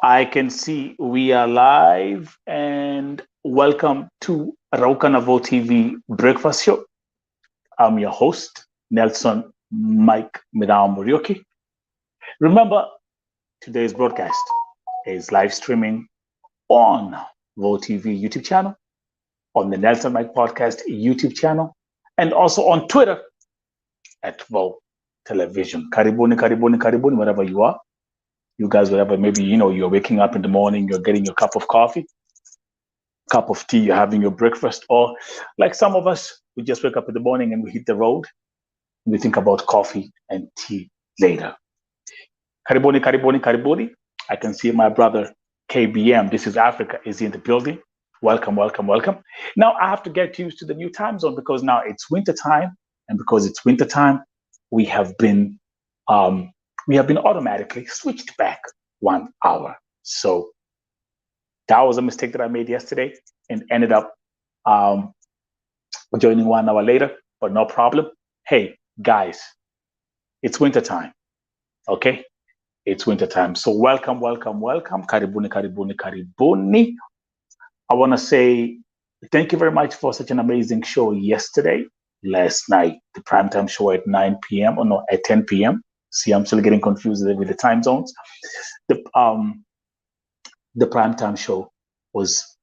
I can see we are live, and welcome to Raukanavo TV Breakfast Show. I'm your host, Nelson Mike Midao Murioki. Remember, today's broadcast is live streaming on Vo TV YouTube channel, on the Nelson Mike Podcast YouTube channel, and also on Twitter at Vo Television. Karibuni, karibuni, karibuni, wherever you are. You guys, whatever, maybe, you're waking up in the morning, you're getting your cup of coffee, cup of tea, you're having your breakfast, or like some of us, we just wake up in the morning and we hit the road, and we think about coffee and tea later. Karibuni, karibuni, karibuni. I can see my brother KBM, this is Africa, is in the building. Welcome, welcome, welcome. Now I have to get used to the new time zone because now it's winter time, and because it's winter time, we have been automatically switched back 1 hour. So that was a mistake that I made yesterday and ended up joining 1 hour later, but no problem. Hey, guys, it's winter time, okay? It's winter time. So welcome, welcome, welcome. Karibuni, karibuni, karibuni. I want to say thank you very much for such an amazing show yesterday, last night, the primetime show at 9 p.m. or no, at 10 p.m. See, I'm still getting confused with the time zones. The primetime show was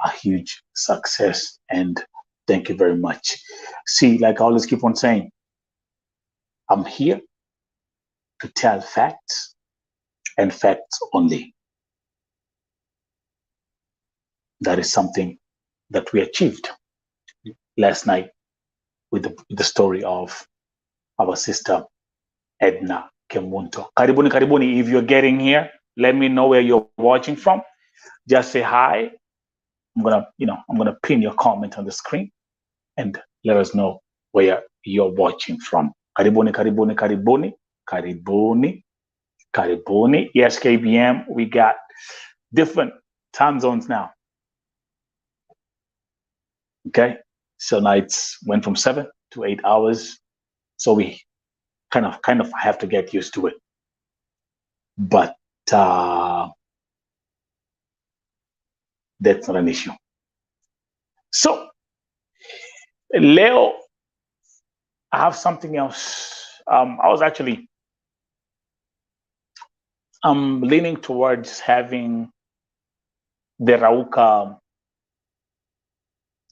a huge success, and thank you very much. See, like I always keep on saying, I'm here to tell facts and facts only. That is something that we achieved last night with the story of our sister Edna Kemunto. Karibuni, karibuni. If you're getting here, let me know where you're watching from. Just say hi. I'm gonna pin your comment on the screen and let us know where you're watching from. Karibuni, karibuni, karibuni, karibuni, karibuni. Yes, KBM, we got different time zones now. Okay, so nights went from 7 to 8 hours, so we kind of have to get used to it. But that's not an issue. So, Leo, I have something else. I was actually leaning towards having the Rauka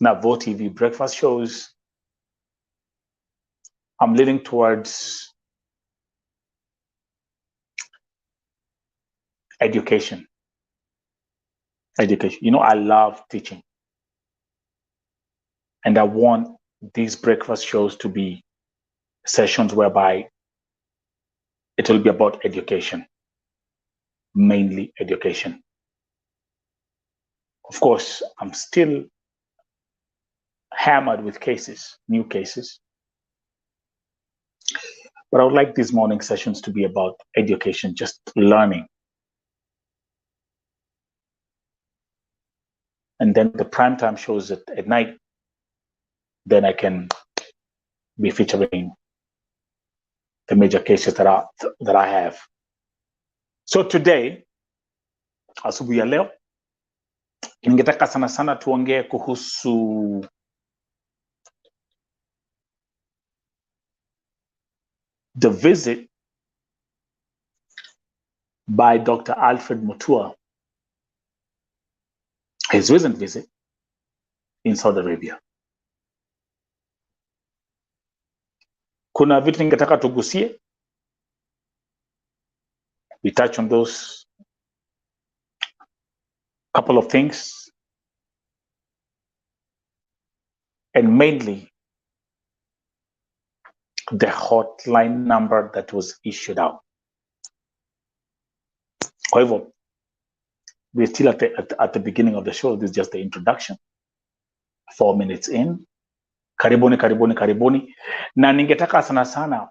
Navo TV breakfast shows. I'm leaning towards education. Education. I love teaching. And I want these breakfast shows to be sessions whereby it will be about education, mainly education. Of course, I'm still hammered with cases, new cases. But I would like these morning sessions to be about education, just learning. And then the primetime shows at night, then I can be featuring the major cases that I have. So today, asubuhi ya leo, ningetaka sana sana tuongee kuhusu the visit by Dr. ALFRED MUTUA, his recent visit in Saudi Arabia. Kuna vitu ningetaka tugusie. We touch on those couple of things. And mainly the hotline number that was issued out. However, we're still at the beginning of the show. This is just the introduction. 4 minutes in. Karibuni, karibuni, karibuni. Na ningetaka sana sana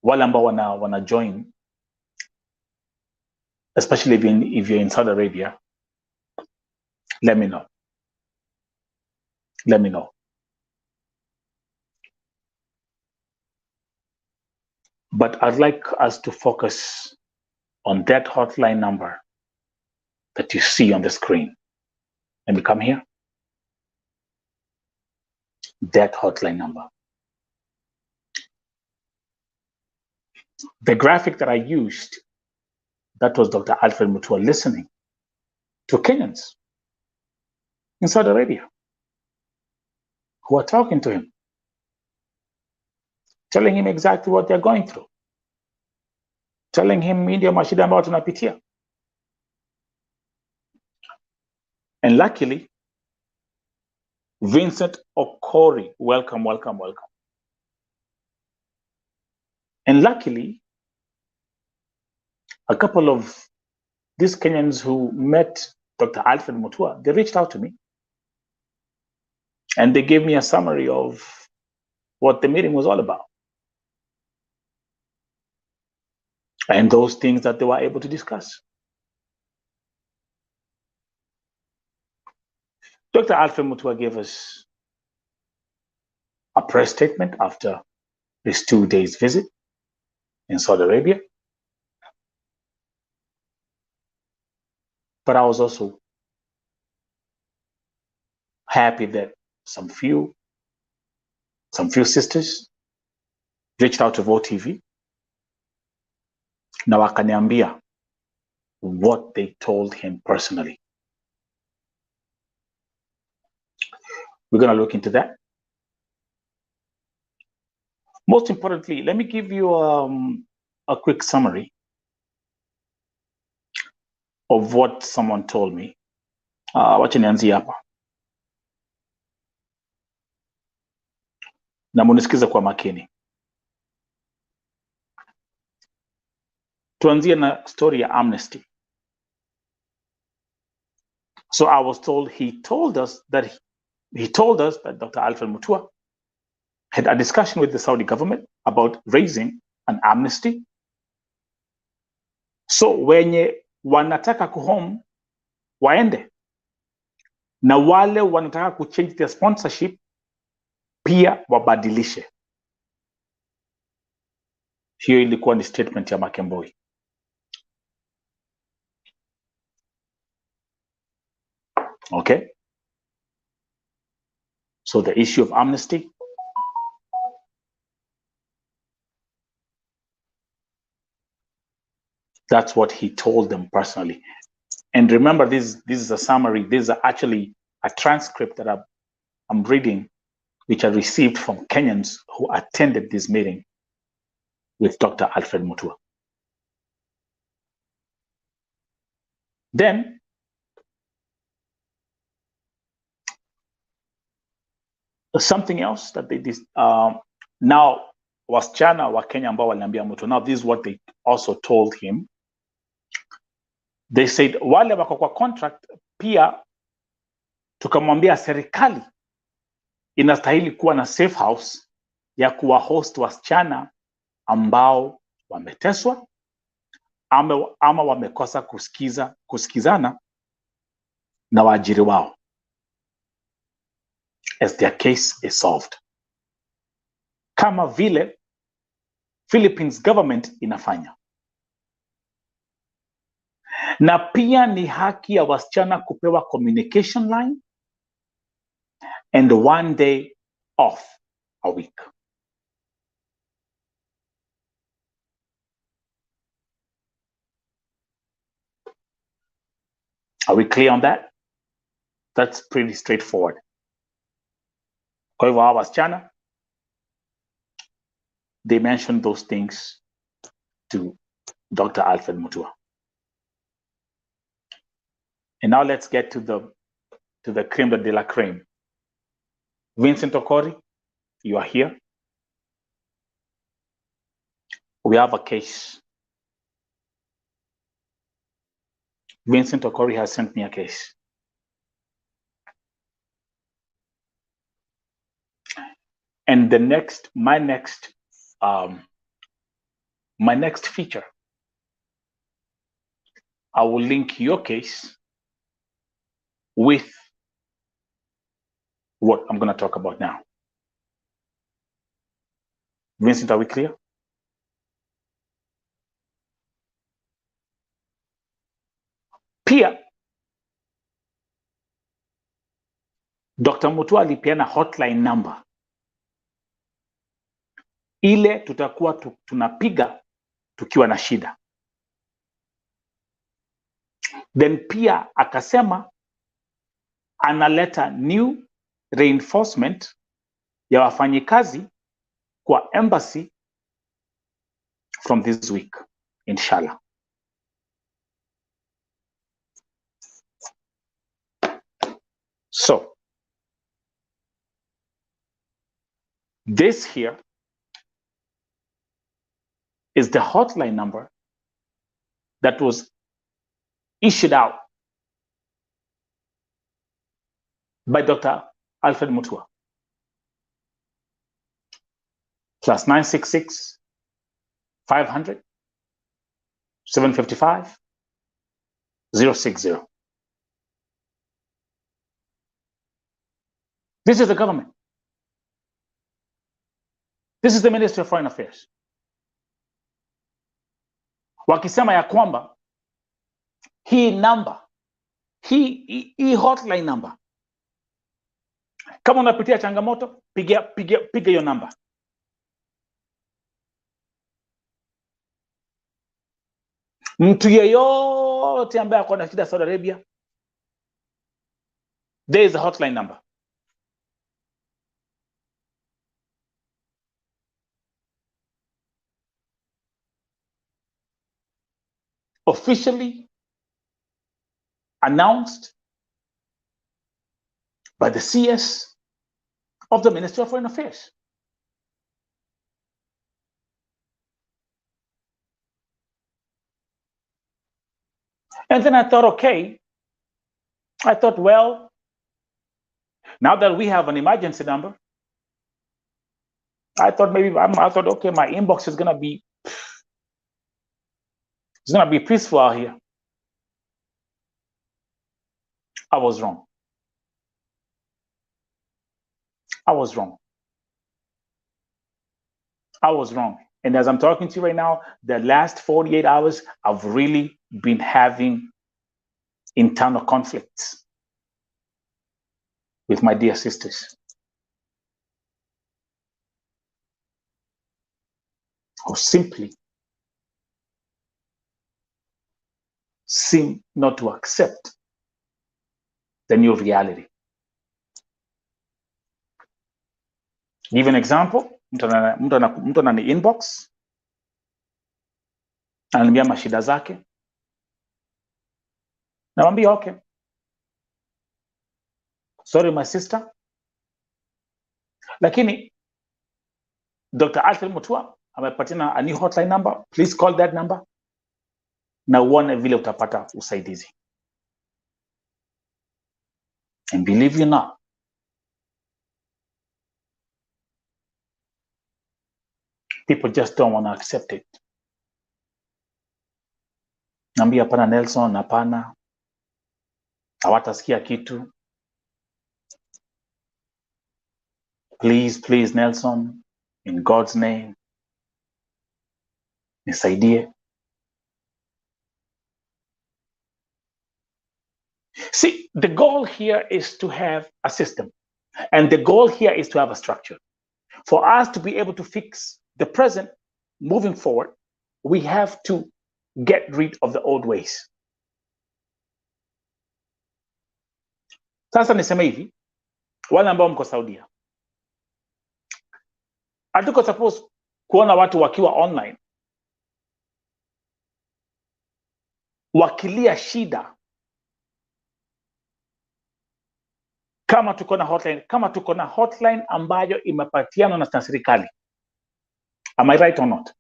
wale ambao wana join, especially if you're in Saudi Arabia, let me know. Let me know. But I'd like us to focus on that hotline number that you see on the screen. Let me come here. That hotline number. The graphic that I used, that was Dr. Alfred MUTUA listening to Kenyans in Saudi Arabia who are talking to him, telling him exactly what they're going through, telling him ndio mashida ambayo tunapitia. And luckily, Vincent Okori, welcome. And luckily, a couple of these Kenyans who met Dr. Alfred MUTUA, they reached out to me and they gave me a summary of what the meeting was all about and those things that they were able to discuss. Dr. Alfred MUTUA gave us a press statement after his 2 days visit in Saudi Arabia. But I was also happy that some few sisters reached out to Vote TV na wakaniambia what they told him personally. We're going to look into that. Most importantly, let me give you a quick summary of what someone told me. Wacha nianzie hapa na munisikize kwa makini. Tuanzie na story ya amnesty. So I was told he told us that Dr. Alfred MUTUA had a discussion with the Saudi government about raising an amnesty. So wenye wanataka kuhome waende, na wale wanataka kuchange their sponsorship pia wabadilishe. Hiyo ilikuwa ni statement ya Makemboi. Okay? So the issue of amnesty, that's what he told them personally. And remember, this is a summary. This is actually a transcript that I'm reading, which I received from Kenyans who attended this meeting with Dr. Alfred MUTUA. Then, something else that they did, now wasichana wa Kenya ambao waliambia MUTUA, now this is what they also told him. They said, wale wako kwa contract pia tukamwambia serikali inastahili kuwa na safe house ya kuwa host wasichana ambao wameteswa ama wamekosa kusikizana na waajiri wao as their case is solved, kama vile Philippines government inafanya. Na pia ni haki ya wasichana kupewa communication line and 1 day off a week. Are we clear on that? That's pretty straightforward. Kwa hivyo hawa wasichana, they mentioned those things to Dr. Alfred MUTUA. And now let's get to the creme de la creme. Vincent Okori, you are here. We have a case. Vincent Okori has sent me a case. And my next feature, I will link your case with what I'm going to talk about now. Vincent, are we clear? Pia Dr. MUTUA alipeana hotline number ile tutakuwa tunapiga tukiwa na shida. Then pia akasema analeta new reinforcement ya wafanyikazi kwa embassy from this week, inshallah. So this here is the hotline number that was issued out by Dr. Alfred MUTUA. Plus 966 500 755 060. This is the government. This is the Ministry of Foreign Affairs. Wakisema ya kwamba hii number, hii hotline number, kama unapitia changamoto, piga hiyo number. Mtu yeyote ambaye ako na shida Saudi Arabia, there is a hotline number. Officially announced by the CS of the Ministry of Foreign Affairs. And then I thought, okay, well, now that we have an emergency number, I thought, okay, my inbox is gonna be, it's gonna be peaceful out here. I was wrong. I was wrong. I was wrong. And as I'm talking to you right now, the last 48 hours, I've really been having internal conflicts with my dear sisters who simply seem not to accept the new reality. Give an example. Mtu anani inbox ananiambia mashida zake, namwambia okay, sorry my sister, lakini Dr. Alfred MUTUA amepatiana a new hotline number, please call that number na uone vile utapata usaidizi. And believe you not, people just don't want to accept it. Naambia hapana Nelson, hapana, hawatasikia kitu. Please Nelson, in God's name, nisaidie. See, the goal here is to have a system, and the goal here is to have a structure. For us to be able to fix the present moving forward, we have to get rid of the old ways. Sasa niseme hivi, wale ambao mko Saudia, hatuko suppose kuona watu wakiwa online wakilia shida kama tuko na hotline ambayo imepatiana na serikali. Am I right or not?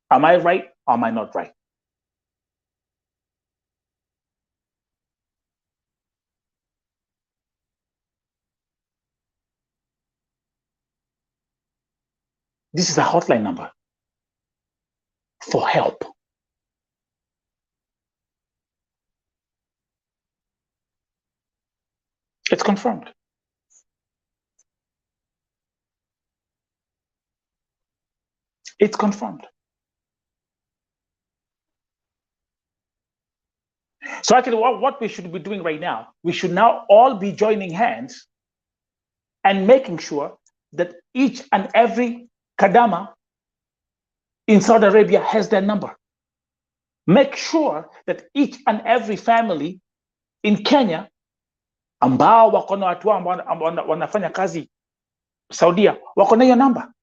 Am I right or am I not right? This is a hotline number for help. It's confirmed. It's confirmed. So actually what we should be doing right now, we should now all be joining hands and making sure that each and every kadama in Saudi Arabia has their number. Make sure that each and every family in Kenya ambao wako na watu ambao wanafanya kazi Saudia wako na hiyo namba.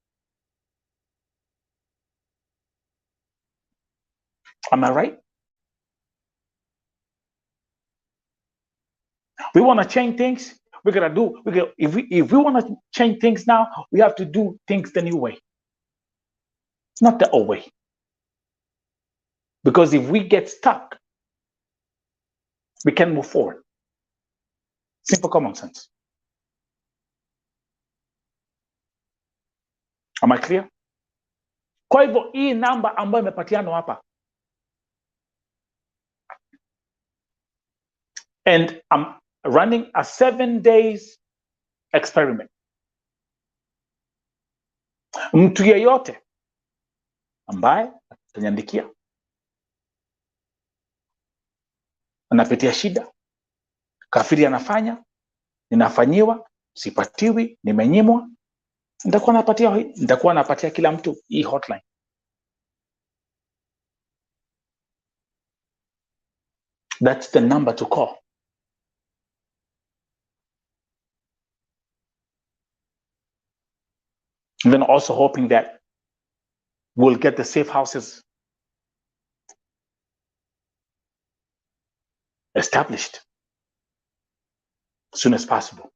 Am I right? We want to change things. If we want to change things now, we have to do things the new way, not the old way. Because if we get stuck, we can move forward. Simple common sense. Am I clear? Kwa hivyo hii namba ambayo imepatiana hapa, and I'm running a 7 days experiment. Mtu yeyote ambaye ataniandikia anapitia shida, kafiri anafanya, ninafanyiwa, sipatiwi, nimenyimwa, nitakuwa napatia kila mtu hii hotline. That's the number to call. And then also hoping that we'll get the safe houses established as soon as possible.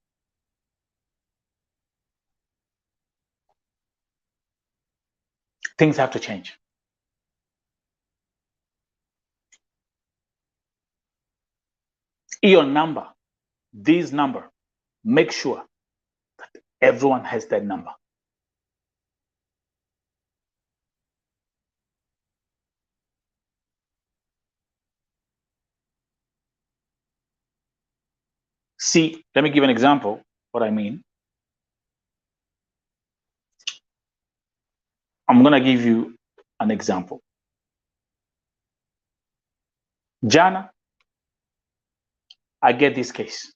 Things have to change. Your number, this number, make sure that everyone has that number. See, let me give an example what I mean. I'm going to give you an example. Jana, I get this case.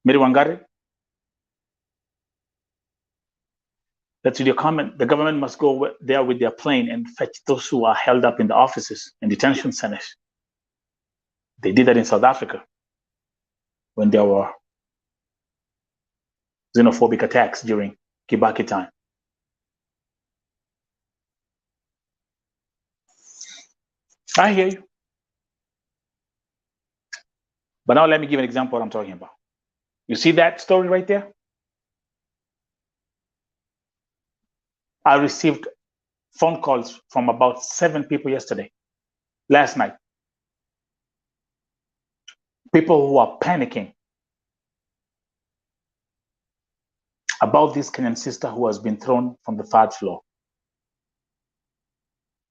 Miriwangari, that's your comment. The government must go there with their plane and fetch those who are held up in the offices and detention centers. They did that in South Africa when there were xenophobic attacks during Kibaki time. I hear you. But now let me give an example of what I'm talking about. You see that story right there? I received phone calls from about 7 people last night. People who are panicking about this Kenyan sister who has been thrown from the 3rd floor.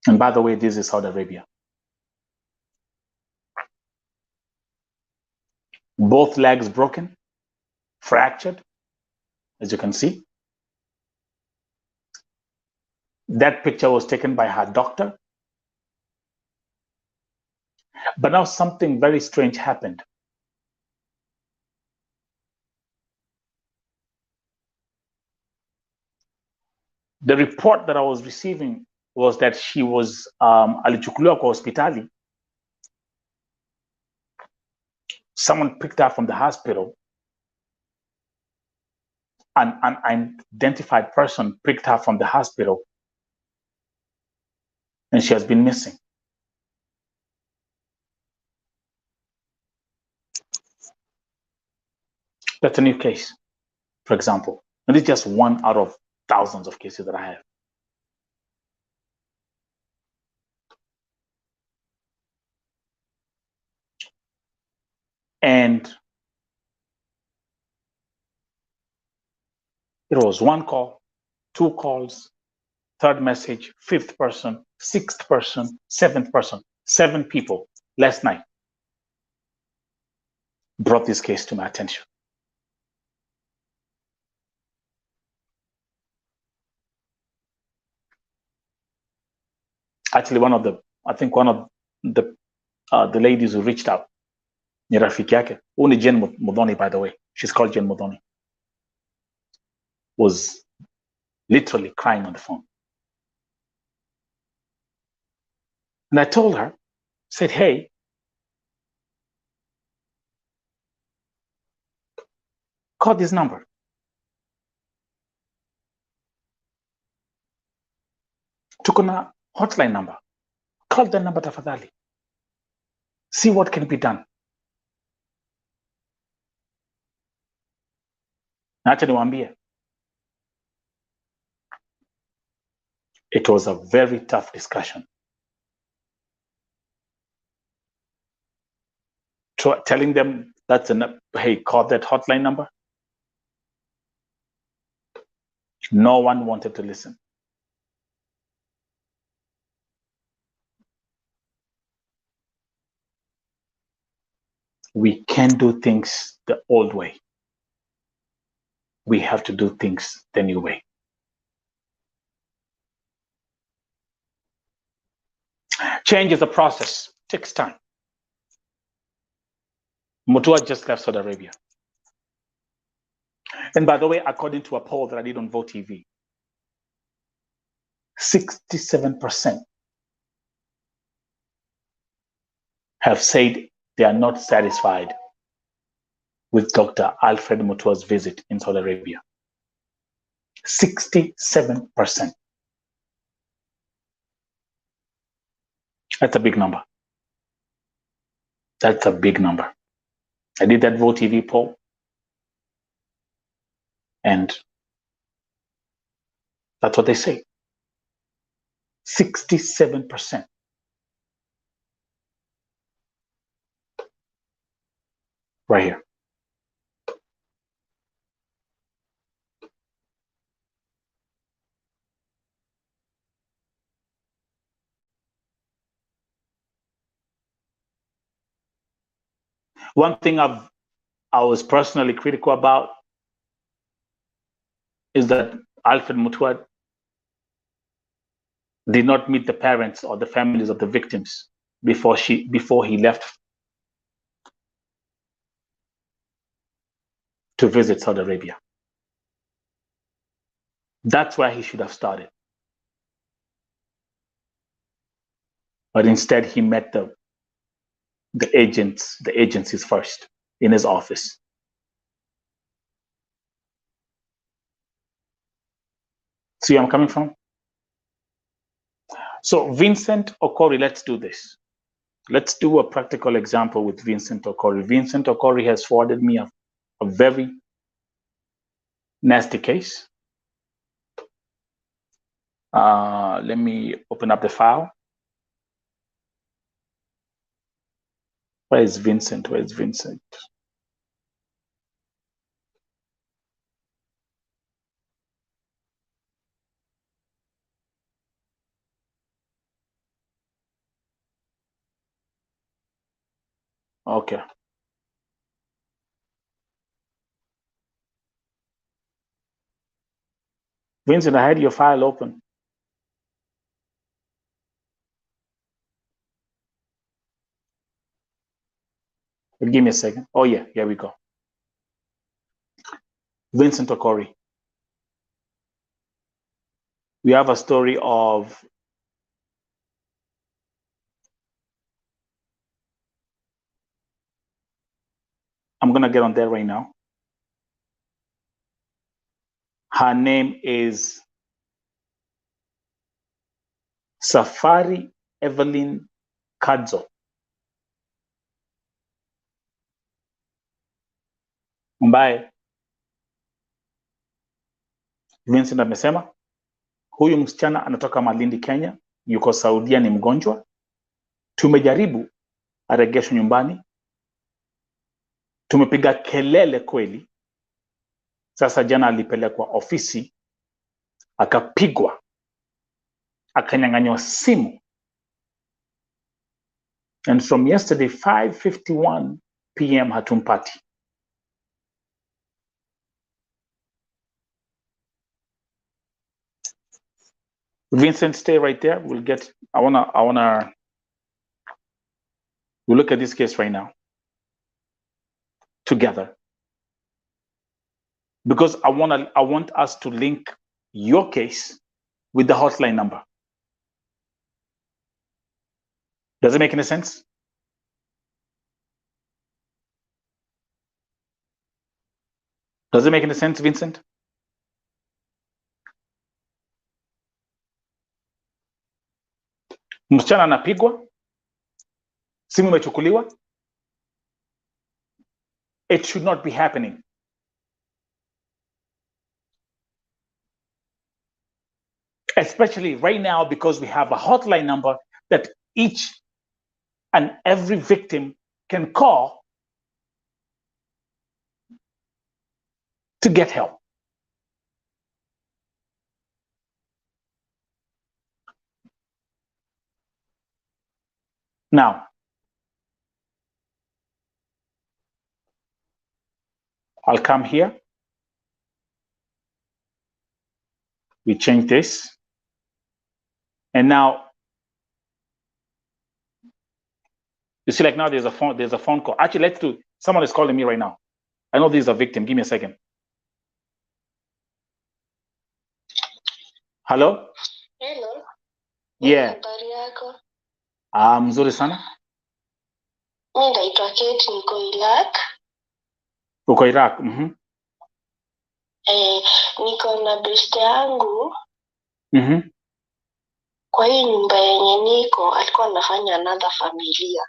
And by the way, this is Saudi Arabia. Both legs broken, fractured, as you can see. That picture was taken by her doctor. But now something very strange happened. The report that I was receiving was that she was alichukuliwa kwa hospitali. Someone picked her from the hospital. An unidentified person picked her from the hospital, and she has been missing. That's a new case, for example. And it's just one out of thousands of cases that I have. And it was 1 call, 2 calls, 3rd message, 5th person, 6th person, 7th person. 7 people last night brought this case to my attention. Actually, I think one of the ladies who reached out, ni rafiki yake, only Jen Modoni, by the way, she's called Jen Modoni, was literally crying on the phone. And I told her, said, hey, call this number. Tuko na hotline number. Call the number tafadhali. See what can be done. Na acha niwaambie, it was a very tough discussion. Telling them hey, call that hotline number. No one wanted to listen. We can't do things the old way. We have to do things the new way. Change is a process, takes time. MUTUA just left Saudi Arabia. And by the way, according to a poll that I did on Vote TV, 67% have said they are not satisfied with Dr. ALFRED MUTUA's visit in Saudi Arabia. 67%. That's a big number. That's a big number. I did that Vote TV poll, and that's what they say. 67%. Right here. One thing I was personally critical about is that ALFRED MUTUA did not meet the parents or the families of the victims before he left to visit Saudi Arabia. That's where he should have started. But instead, he met the agencies first in his office. See where I'm coming from? So Vincent Okori, let's do this. Let's do a practical example with Vincent Okori. Vincent Okori has forwarded me a very nasty case. Let me open up the file. Where is Vincent? Where is Vincent? Okay. Vincent, I had your file open. Give me a second. Oh yeah, here we go. Vincent Okori. We have a story of I'm gonna get on there right now. Her name is Safari Evelyn Kadzo. Ambaye Vincent amesema huyu msichana anatoka Malindi, Kenya, yuko Saudia, ni mgonjwa. Tumejaribu aregeshwe nyumbani, tumepiga kelele kweli. Sasa jana alipelekwa ofisi, akapigwa, akanyang'anywa simu. And from yesterday 5:51 p.m. hatumpati. Vincent, stay right there. We'll get, we'll look at this case right now together. Because I want us to link your case with the hotline number. Does it make any sense? Does it make any sense, Vincent? Msichana anapigwa, simu imechukuliwa. It should not be happening. Especially right now, because we have a hotline number that each and every victim can call to get help. Now, I'll come here. We change this. And now, you see, like now there's a phone call. Actually, let's do, someone is calling me right now. I know this is a victim. Give me a second. Hello? Hello. Yeah. Habari yako? Mzuri sana. Mimi naitwa Kate, niko Iraq. Uko Iraq? Niko na beste yangu. Kwa hii nyumba yenye niko alikuwa anafanya another familia.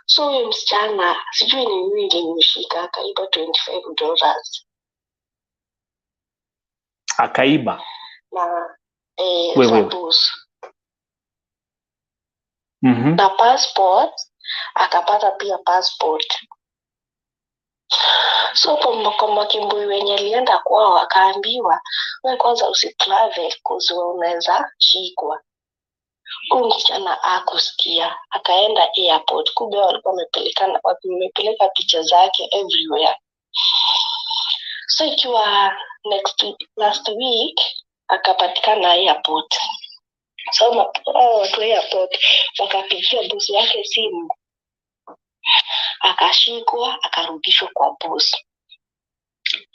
So huyo msichana sijui ni nini ilimshika, akaiba $25. Akaiba? Na na passport, akapata pia passport. So kwa makimbui wenye alienda kwao akaambiwa, wewe kwanza usitravel cause unaweza shikwa. Huyu msichana akusikia, akaenda airport. Kumbe walikuwa wamepeleka picha zake everywhere. So ikiwa last week akapatikana airport. So watu airport wakapigia bosi yake simu, akashikwa, akarudishwa kwa boss.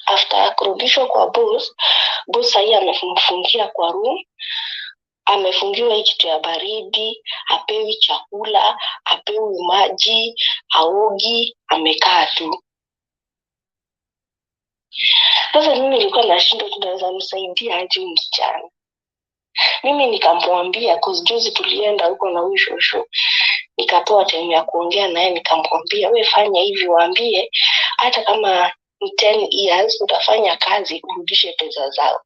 After kurudishwa kwa boss sahii amemfungia kwa room, amefungiwa hii kitu ya baridi, hapewi chakula, hapewi maji, haogi, amekaa tu. Sasa mimi nilikuwa nashindwa tunaweza msaidia aje msichana. Mimi nikamwambia, cause juzi tulienda huko na huyu shosho, nikapewa time ya kuongea naye, nikamwambia wewe fanya hivi, waambie hata kama 10 years utafanya kazi urudishe pesa zao.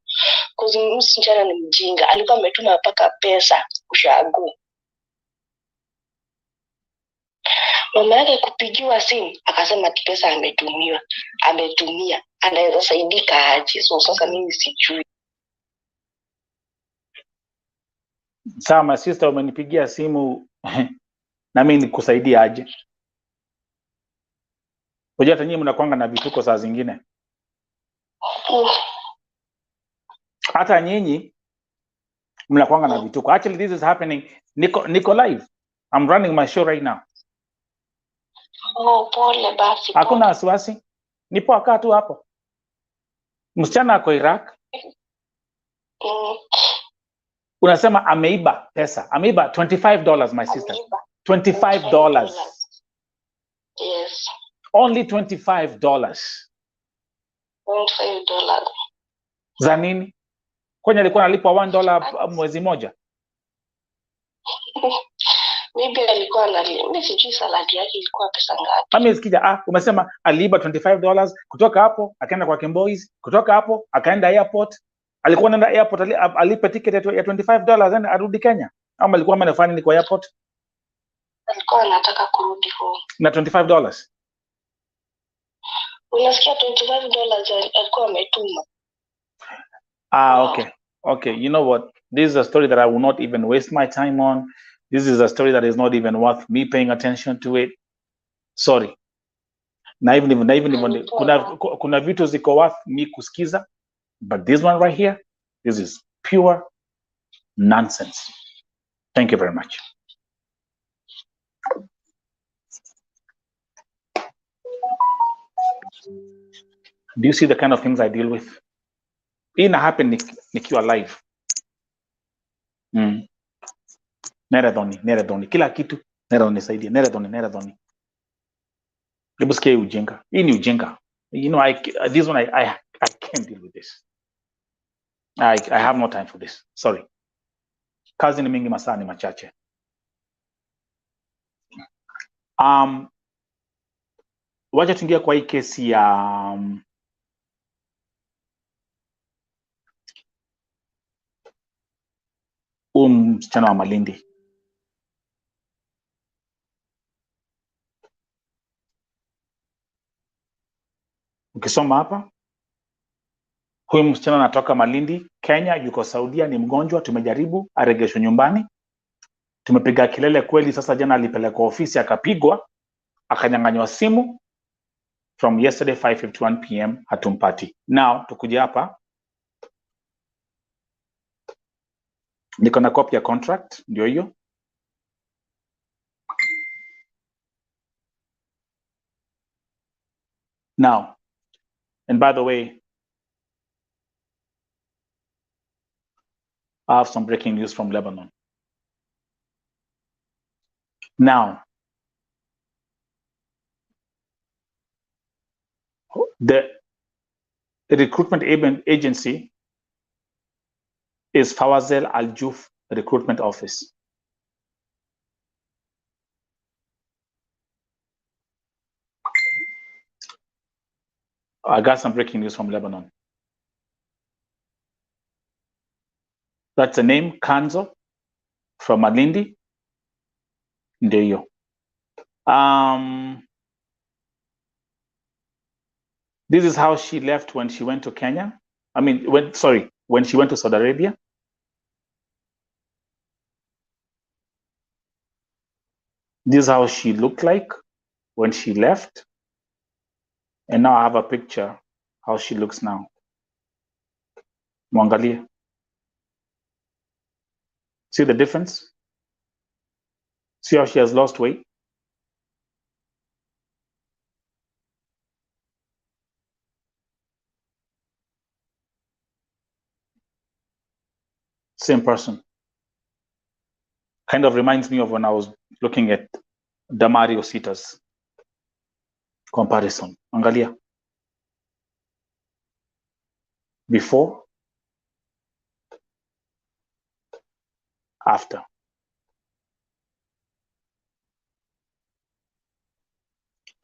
Cause msichana ni mjinga, alikuwa ametuma mpaka pesa ushago. Mama yake kupigiwa simu akasema pesa ametumia, anaweza saidika aje? So sasa mimi sijui. Sawa, my sister, umenipigia simu na mimi nikusaidia aje? Unajua hata nyinyi mnakuanga na vituko saa zingine. Hata nyinyi mnakuanga na vituko. Actually, this is happening. Niko live. I'm running my show right now. Pole basi. Hakuna wasiwasi. Nipo akaa tu hapo. Msichana ako Iraq. Unasema ameiba pesa. Ameiba $25, my sister. $25. Yes. Only $25. $25. Za nini? Kwani alikuwa analipwa $1 mwezi moja? Maybe alikuwa mimi sijui saladi yake ilikuwa pesa ngapi. Mimi sikija, umesema aliiba $25, kutoka hapo akaenda kwa Kimboys, kutoka hapo akaenda airport. Alikuwa anaenda airport alipe ticket ya $25 and arudi Kenya. Ama alikuwa anafanya nini kwa airport? Alikuwa anataka kurudi home. Na $25. Unasikia $25 alikuwa ametuma. Okay. You know what? This is a story that I will not even waste my time on. This is a story that is not even worth me paying attention to it. Sorry. Na even kuna vitu ziko worth me kusikiza, but this one right here, this is pure nonsense. Thank you very much. Do you see the kind of things I deal with? Ina happen nikiwa live. Neredoni. Kila kitu. Neredoni saidia. Neredoni. Hebu sikia ujinga. Hii ni ujinga. You know, this one I can't deal with this. I have no time for this. Sorry. Kazi ni mingi, masaa ni machache. Wacha tuingia kwa hii kesi ya msichana wa Malindi. Ukisoma hapa, huyu msichana anatoka Malindi, Kenya, yuko Saudia, ni mgonjwa, tumejaribu aregeshwe nyumbani. Tumepiga kelele kweli, sasa jana alipelekwa ofisi akapigwa, akanyang'anywa simu. From yesterday 5:51 p.m. hatumpati. Now tukuja hapa, niko na copy ya contract, ndio hiyo. Now, and by the way, I have some breaking news from Lebanon. Now, the recruitment agency is Fawazil Al-Juf Recruitment Office. I got some breaking news from Lebanon. That's the name, Kanzo, from Malindi. Ndeyo. This is how she left when she went to Kenya. When she went to Saudi Arabia. This is how she looked like when she left. And now I have a picture how she looks now. Mwangalia. See the difference? See how she has lost weight? Same person. Kind of reminds me of when I was looking at Damario Sita's comparison. Angalia. Before, after.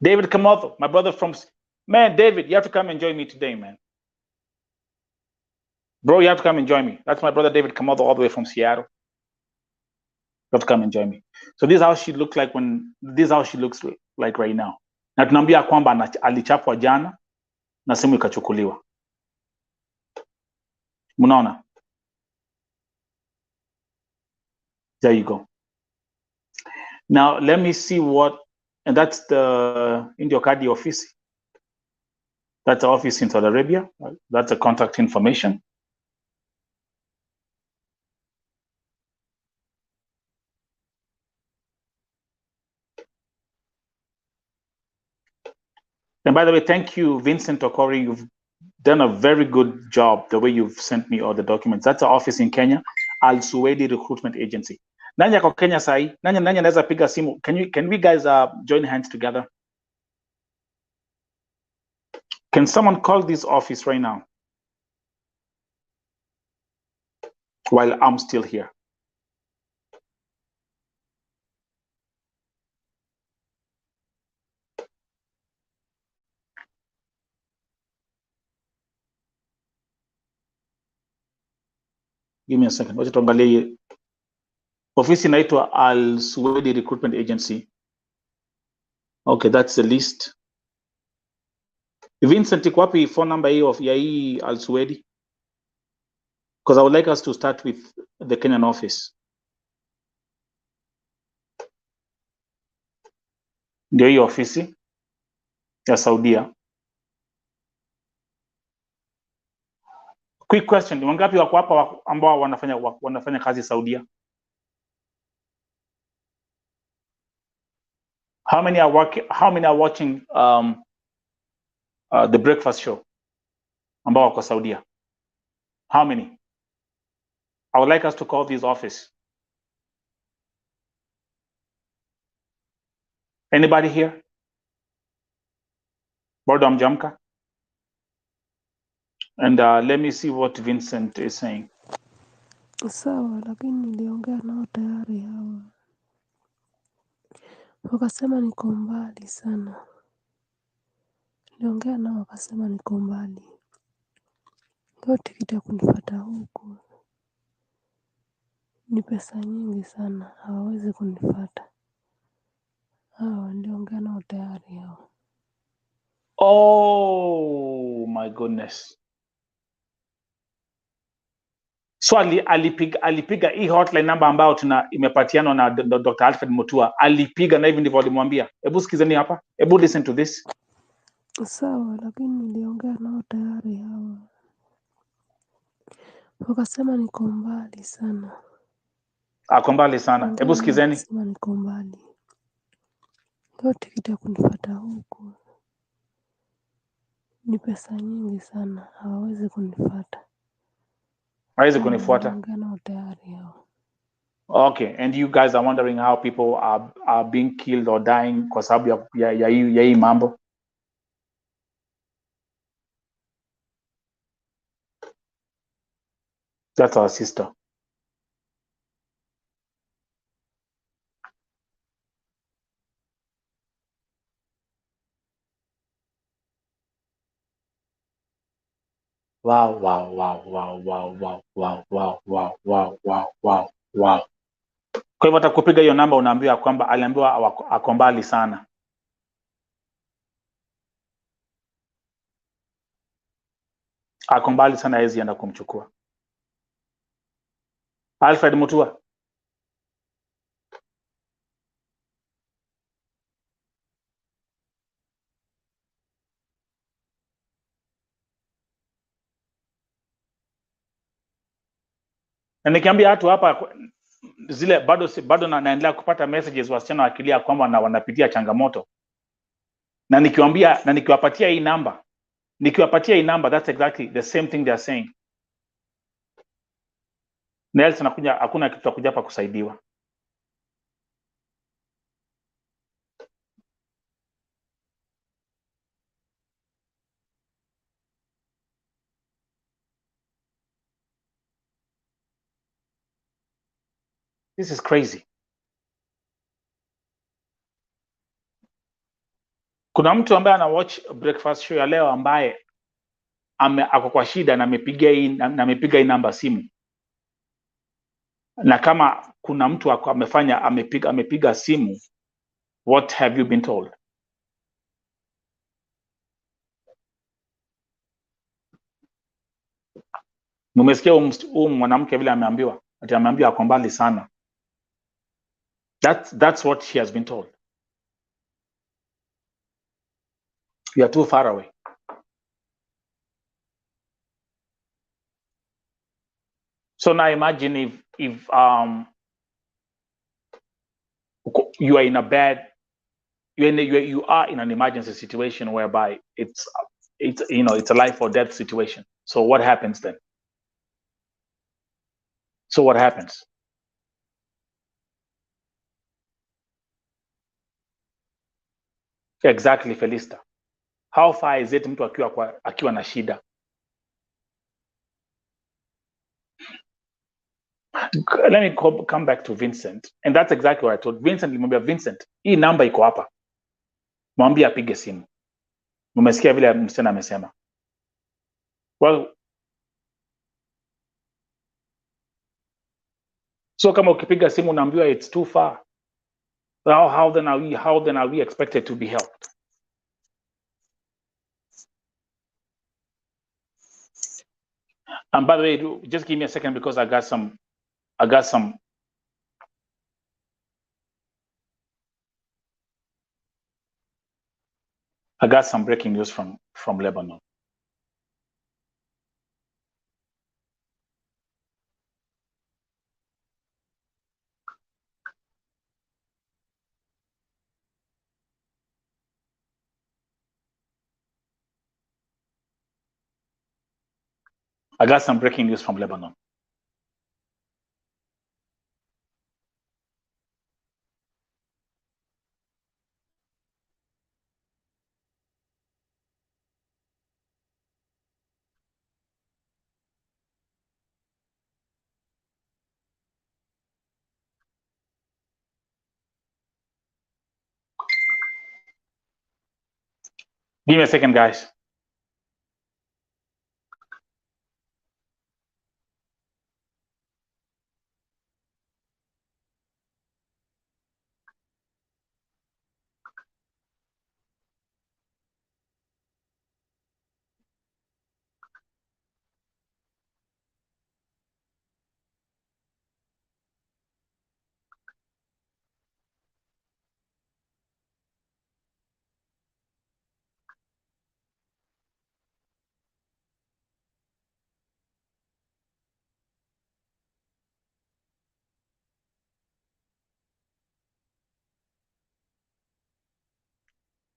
David Kamotho, my brother from... Man, David, you have to come and join me today, man. Bro, you have to come and join me. That's my brother David Kamotho all the way from Seattle. You have to come and join me. So this is how she looks like right now. Na tunaambia kwamba alichapwa jana na simu ikachukuliwa. Munaona? There you go. Now let me see what, and that's the Indio Kadi office. That's the office in Saudi Arabia. That's the contact information. And by the way, thank you, Vincent Okori. You've done a very good job the way you've sent me all the documents. That's the office in Kenya, Al Suwaidi Recruitment Agency. Nanya kwa Kenya sai, nanya naweza piga simu. Can we guys join hands together? Can someone call this office right now while I'm still here? Give me a second. Wacha tuangalie. Ofisi inaitwa Al Suwaidi Recruitment Agency. Okay, that's the list. Vincent, iko wapi phone number ya hii Al Suwaidi? Because I would like us to start with the Kenyan office. Ndio hii ofisi ya Saudia. Quick question, wangapi wako hapa ambao wanafanya kazi Saudia? How many are watching the breakfast show ambao wako Saudia? How many? I would like us to call this office. Anybody here? Bado amjamka? And let me see what Vincent is saying. Sawa, lakini niliongea nao tayari hawa. Wakasema niko mbali sana. Niliongea nao wakasema niko mbali. Kwa tikiti ya kunifuata huku ni pesa nyingi sana, hawawezi kunifuata. Hawa niliongea nao tayari hawa. Oh my goodness. So alipiga hii hotline number ambayo imepatiana na Dr. Alfred MUTUA. Alipiga na hivi ndivyo alimwambia. Hebu sikizeni hapa. Hebu listen to this. Sawa, lakini niliongea nao tayari hawa. Wakasema niko mbali sana. Ako mbali sana. Hebu sikizeni. Wakasema niko mbali. Kwa tikiti ya kunifuata huku ni pesa nyingi sana, hawawezi kunifuata. Hawezi kunifuata. Niliongea nao tayari hawa. Okay, and you guys are wondering how people are being killed or dying kwa sababu ya hii mambo. That's our sister. Wow. Kwa hivyo hata kupiga hiyo namba unaambiwa kwamba aliambiwa ako mbali sana. Ako mbali sana, hawezi enda kumchukua. Alfred MUTUA. Na nikiambia watu hapa zile bado naendelea kupata messages wasichana wakilia kwamba wanapitia changamoto. Na nikiwapatia hii namba, that's exactly the same thing they are saying. Nelson hakuna kitu cha kuja hapa kusaidiwa. This is crazy. Kuna mtu ambaye ana watch breakfast show ya leo ambaye ako kwa shida na amepiga hii namba simu. Na kama kuna mtu amepiga simu, what have you been told? Umesikia mwanamke vile ameambiwa ako mbali sana. That's what she has been told. You are too far away. So now imagine if you are in a bad, you are in an emergency situation whereby it's a life or death situation. So what happens then? So what happens? Exactly, Felista. How far is it mtu akiwa na shida? Let me come back to Vincent. And that's exactly what I told Vincent. Nilimwambia Vincent, hii namba iko hapa. Mwambie apige simu. Umesikia vile msichana amesema. Well, so kama ukipiga simu unaambiwa it's too far. How then are we expected to be helped? And by the way, just give me a second because I got some breaking news from Lebanon. I got some breaking news from Lebanon. Give me a second, guys.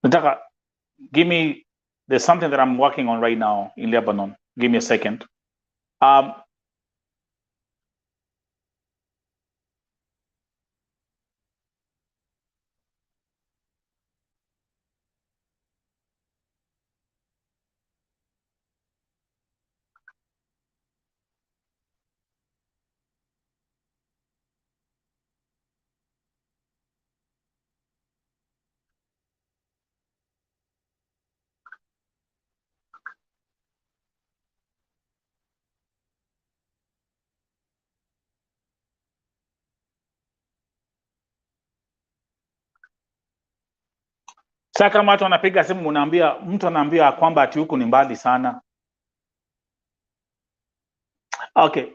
Nataka, give me, there's something that I'm working on right now in Lebanon. Give me a second. Sasa kama watu wanapiga simu, unaambia mtu anaambia kwamba ati huku ni mbali sana. Okay.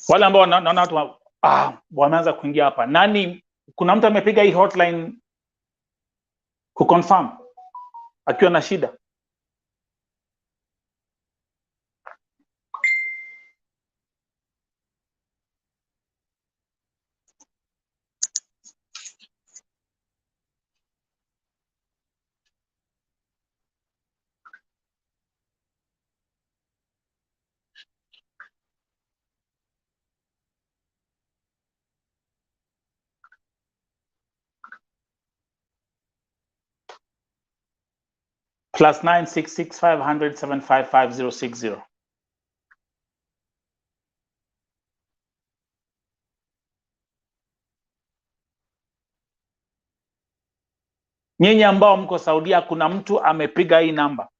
Wale ambao naona watu wameanza kuingia hapa. Nani, kuna mtu amepiga hii hotline kuconfirm akiwa na shida? +966 500 755 060. Nyinyi ambao mko Saudia, kuna mtu amepiga hii namba.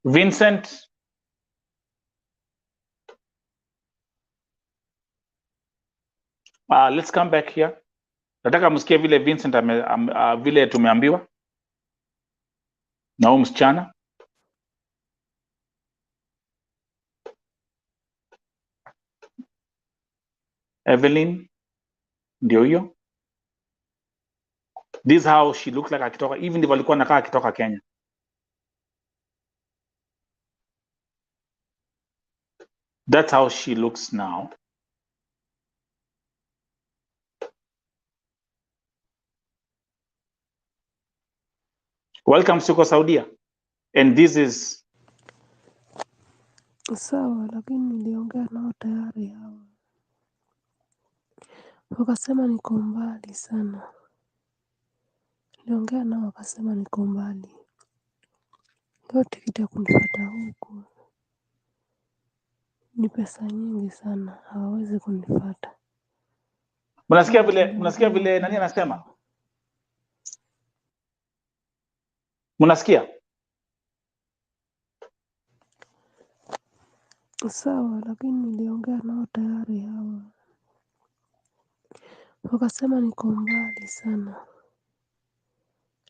Vincent, let's come back here. Nataka msikie vile Vincent vile tumeambiwa na huyu msichana. Evelyn ndio hiyo. This how she looks like akitoka, even ndivyo alikuwa anakaa akitoka Kenya. That's how she looks now. Welcome to Saudia. And this is sawa, lakini niliongea nao tayari hao, wakasema niko mbali sana. Niliongea nao wakasema niko mbali, hiyo tikiti ya kunifuata huku ni pesa nyingi sana, hawawezi kunifuata. mnasikia vile nani anasema? Mnasikia? Sawa, lakini niliongea nao tayari hawa. Wakasema niko mbali sana.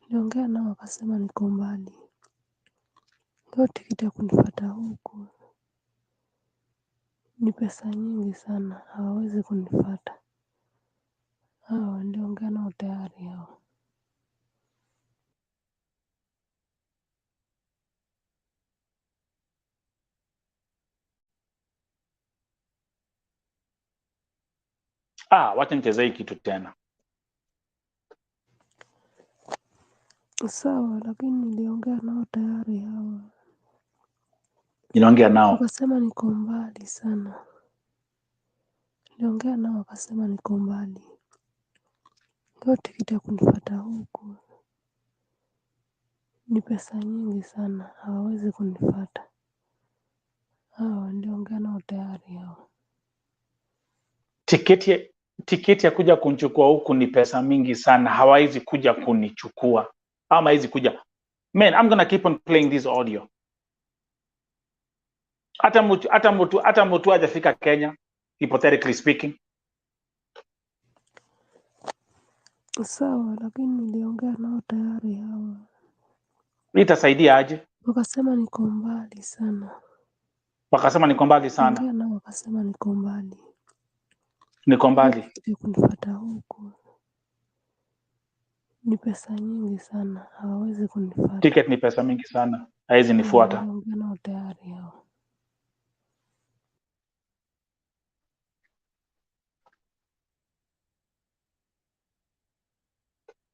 Niliongea nao wakasema niko mbali. Leo tikiti ya kunifuata huku ni pesa nyingi sana, hawawezi kunifuata. Hawa niliongea nao tayari hawa. Wacha nichezee kitu tena. Sawa, lakini niliongea nao tayari hawa. Niliongea nao. Wakasema niko mbali sana. Niliongea nao wakasema niko mbali. Leo tikiti ya kunifuata huku ni pesa nyingi sana, hawawezi kunifuata. Hawa niliongea nao tayari hawa. Tiketi ya kuja kunichukua huku ni pesa mingi sana, hawawezi kuja kunichukua. Ama hizi kuja. Man, I'm gonna keep on playing this audio. Hata mtu hajafika Kenya, hypothetically speaking. Sawa, lakini niliongea nao tayari hawa. Itasaidia aje? Wakasema niko mbali sana. Wakasema niko mbali sana. Niliongea nao wakasema niko mbali. Niko mbali. Tikiti kunifuata huku ni pesa nyingi sana, hawawezi kunifuata. Ticket ni pesa mingi sana, haizi nifuata. Niliongea nao tayari hawa.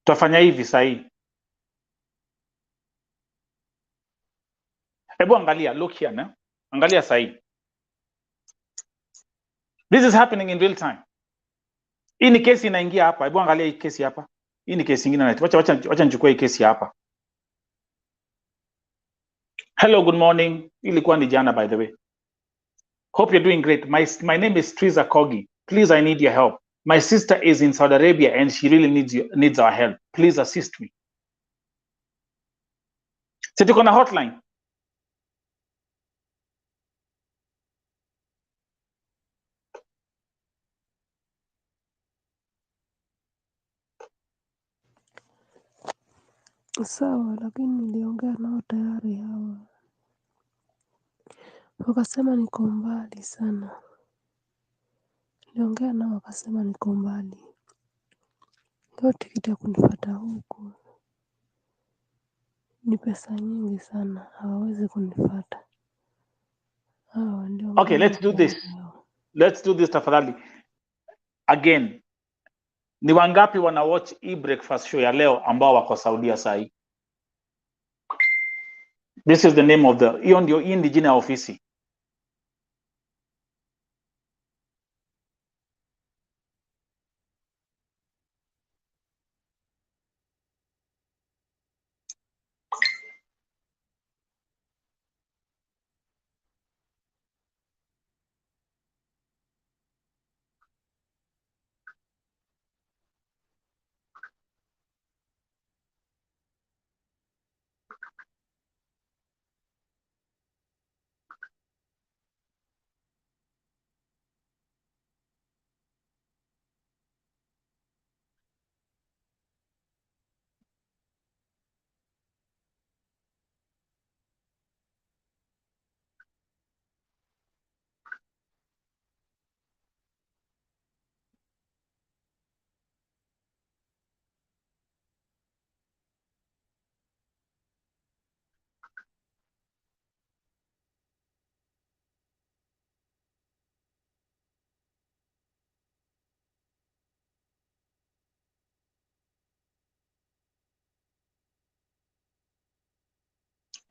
Tutafanya hivi sahi. Hebu angalia, look here na. Angalia sahi. This is happening in real time. Hii ni kesi inaingia hapa. Hebu angalia hii kesi hapa. Hii ni kesi nyingine. Wacha nichukue hii kesi hapa. Hello, good morning. Ilikuwa ni jana, by the way. Hope you're doing great. My name is Triza Kogi. Please, I need your help. My sister is in Saudi Arabia and she really needs our help. Please assist me. So tuko na hotline. Sawa, lakini niliongea nao tayari hawa. Wakasema niko mbali sana. Niliongea nao wakasema niko mbali. Leo tikiti ya kunifuata huku ni pesa nyingi sana, hawawezi kunifuata. Hawa niliongea. Okay, let's do this. Let's do this tafadhali. Again, ni wangapi wana watch hii breakfast show ya leo ambao wako Saudia sahi? This is the name of the, hiyo ndio hii ndi jina ya ofisi.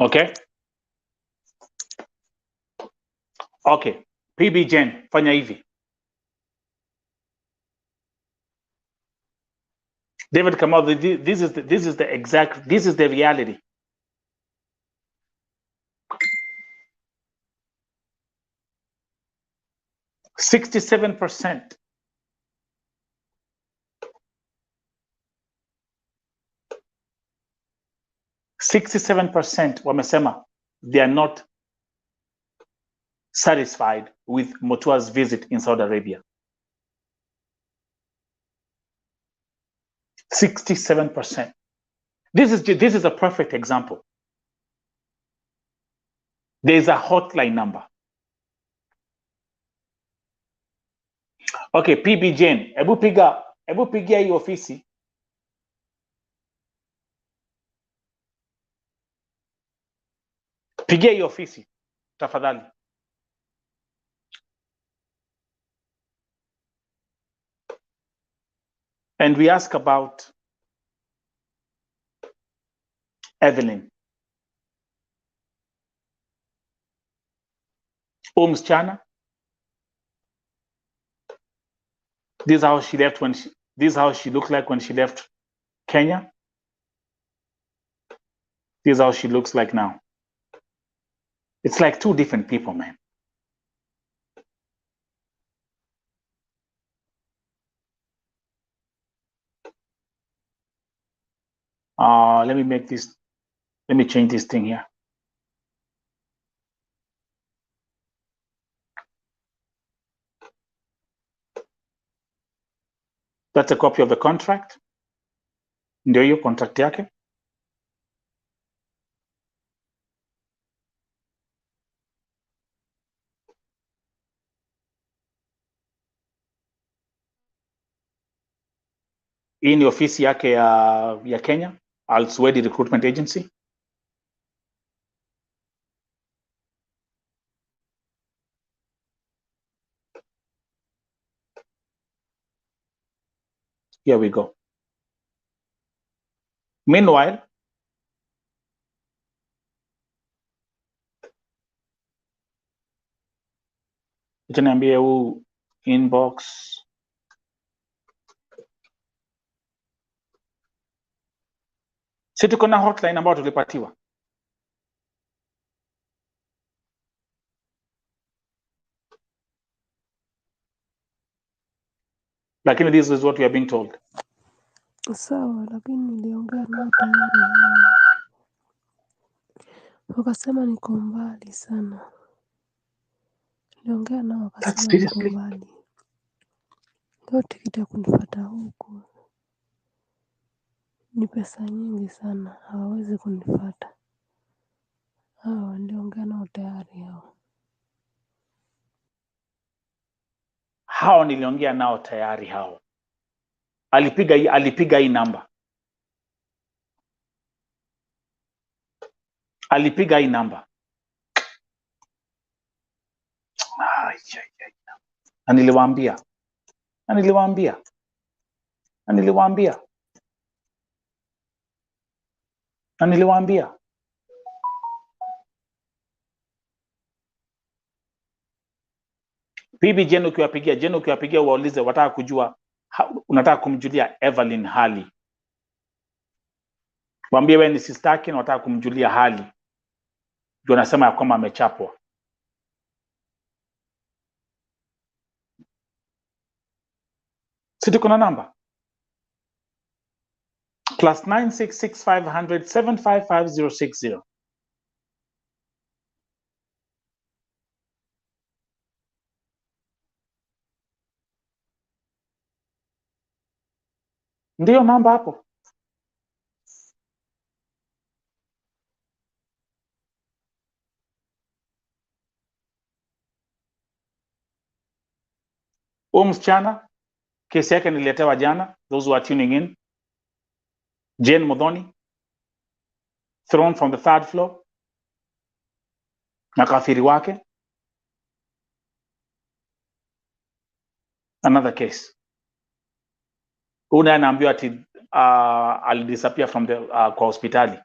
Okay? Okay. PB Jen, fanya hivi. David Kamal, this is the reality. %67 67% wamesema they are not satisfied with MUTUA's visit in Saudi Arabia? 67%. This is a perfect example. There's a hotline number. Okay, PB Jane, hebu pigia hii ofisi. Pigia hii ofisi, tafadhali. And we ask about Evelyn. Msichana. This is how she left this is how she looked like when she left Kenya. This is how she looks like now. It's like two different people, man. Let me change this thing here. That's a copy of the contract. Ndio hiyo contract yake. Hii ni ofisi yake ya Kenya, ALFRED Recruitment Agency. Here we go. Meanwhile, niambie huu inbox. Si tuko na hotline ambayo tulipatiwa. Lakini this is what we are being told. Sawa, lakini niliongea nao tayari hao. Wakasema niko mbali sana. Niliongea nao wakasema niko mbali. Leo tikiti ya kunifuata huku ni pesa nyingi sana, hawawezi kunifuata. Hao niliongea nao tayari hao. Hao niliongea nao tayari hao. Alipiga hii namba. Alipiga hii namba. Na niliwaambia. Bibi Jane ukiwapigia waulize wataka kujua unataka kumjulia Evelyn hali. Waambie wewe ni sister yake na wataka kumjulia hali. Ndio anasema ya kwamba amechapwa. Si tuko na namba? +966 500 755 060. Ndio namba hapo. Msichana kesi yake nililetewa jana, those who are tuning in. Jane Modoni, thrown from the 3rd floor. Na kafiri wake. Another case. Una anaambiwa ati alidisappear from the kwa hospitali.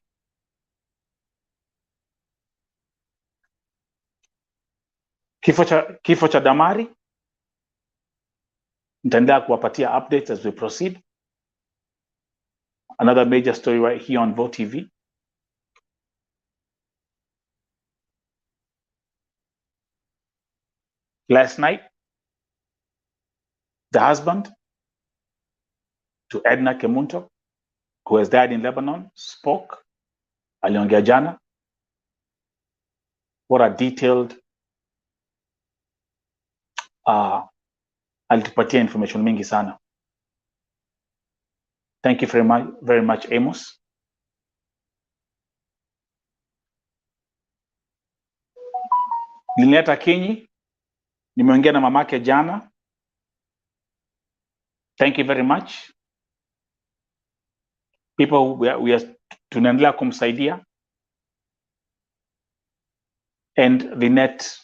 Kifo cha Damari. Nitaendelea kuwapatia updates as we proceed. Another major story right here on Vote TV. Last night, the husband to Edna Kemunto, who has died in Lebanon, spoke. Aliongea jana. What a detailed alitupatia information mingi sana. Thank you very much Amos. Lineta Kinyi, nimeongea na mamake jana. Thank you very much. People, we are tunaendelea kumsaidia. And Lynette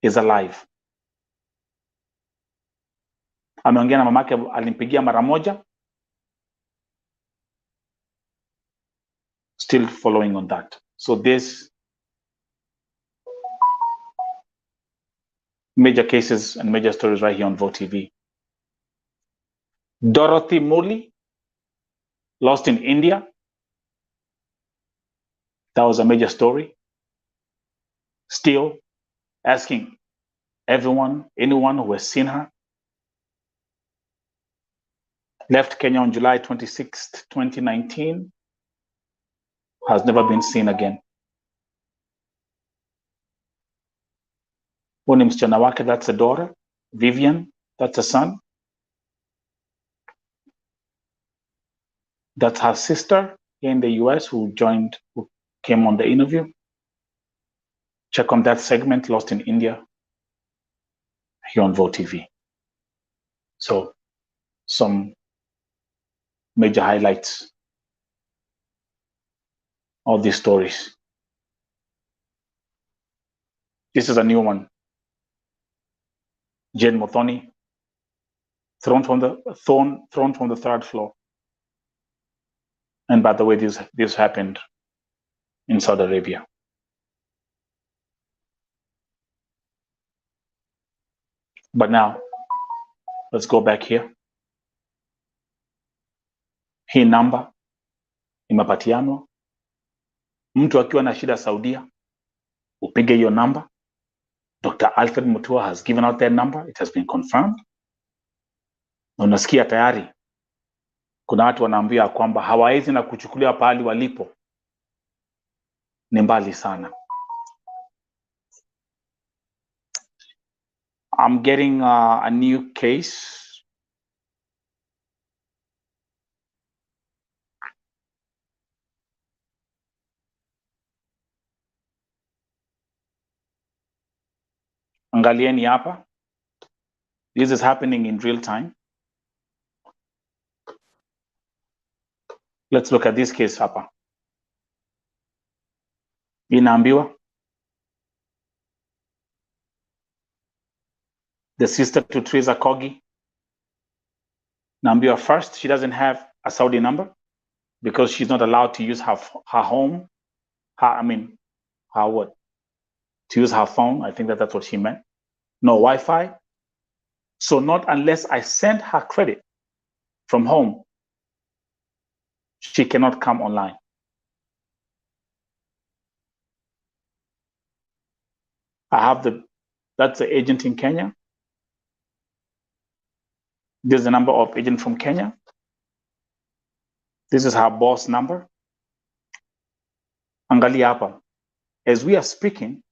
is alive. Ameongea na mamake, alimpigia mara moja. Still following on that. So this major cases and major stories right here on Vote TV. Dorothy Moli, lost in India. That was a major story. Still asking everyone, anyone who has seen her. Left Kenya on July 26th, 2019. Has never been seen again. Huyu ni msichana wake, that's a daughter. Vivian, that's a son. That's her sister here in the US who came on the interview. Check on that segment, Lost in India, here on Vote TV. So, some major highlights of these stories. This is a new one. Jane Mothoni, thrown from the third floor. And by the way, this happened in Saudi Arabia. But now, let's go back here. Hii namba imepatianwa. Mtu akiwa na shida Saudia, upige hiyo namba. Dr. Alfred MUTUA has given out their number. It has been confirmed. Na unasikia tayari kuna watu wanaambia kwamba hawawezi na kuchukulia pahali walipo. Ni mbali sana. I'm getting a new case. Angalieni hapa. This is happening in real time. Let's look at this case hapa. Inaambiwa the sister to Teresa Kogi. Naambiwa first, she doesn't have a Saudi number because she's not allowed to use her home. Her what? To use her phone. I think that's what she meant. No Wi-Fi. So not unless I send her credit from home, she cannot come online. I have that's the agent in Kenya. This is the number of agent from Kenya. This is her boss number. Angalia hapa. As we are speaking,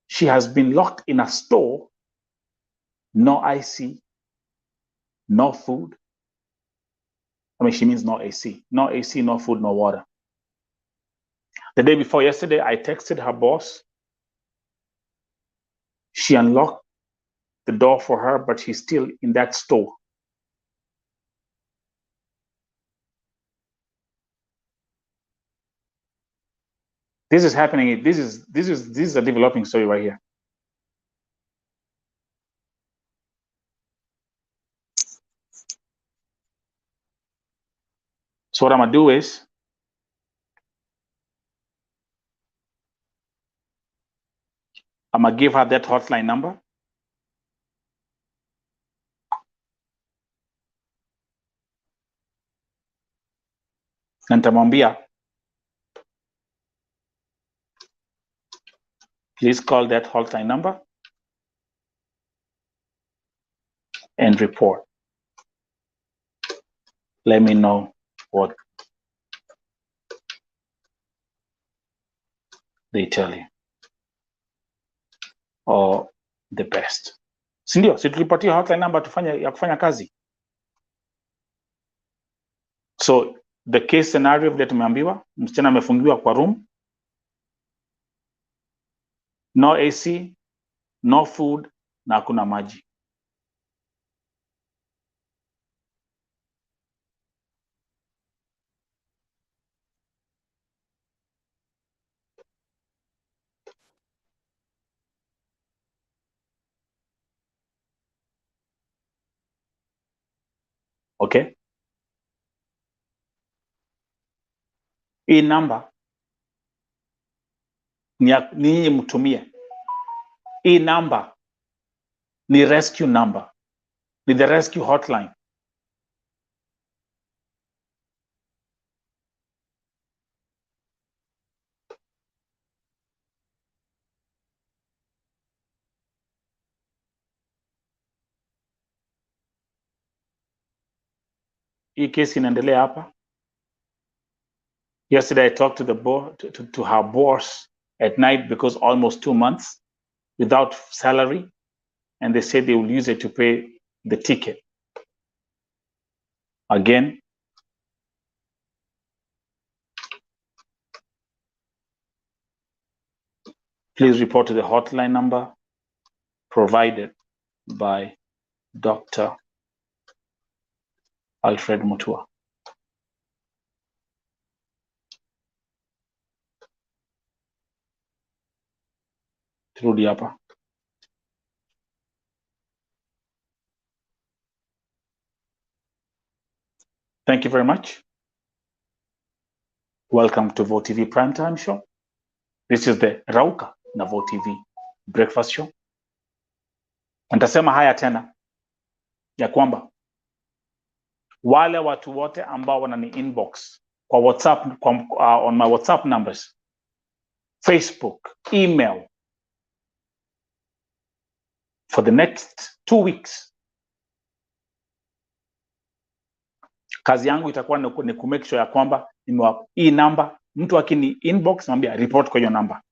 she has been locked in a store. No IC, no food. She means no AC. No AC, no food, no water. The day before yesterday, I texted her boss. She unlocked the door for her, but she's still in that store. This is happening. This is a developing story right here. So what I'm gonna do is I'm gonna give her that hotline number. Na nitamwambia, please call that hotline number and report. Let me know what they tell you, or the best. si ndio? Si tulipatia hotline number ya kufanya kazi. So the case scenario vile tumeambiwa, msichana amefungiwa kwa room, no AC, no food na hakuna maji. Okay, hii namba ni mtumie. Hii namba ni rescue number, ni the rescue hotline. Hii kesi inaendelea hapa. Yesterday I talked to her boss at night because almost 2 months without salary, and they said they will use it to pay the ticket. Again, please report to the hotline number provided by Dr. ALFRED MUTUA. Turudi hapa. Thank you very much. Welcome to Vo TV Primetime Show. This is the Rauka na Vo TV Breakfast Show. Nitasema haya tena ya kwamba wale watu wote ambao wanani inbox kwa WhatsApp, on my WhatsApp numbers, Facebook, email, for the next 2 weeks, kazi yangu itakuwa ni kumake sure ya kwamba hii number, mtu akini inbox mwambia report kwa hiyo number.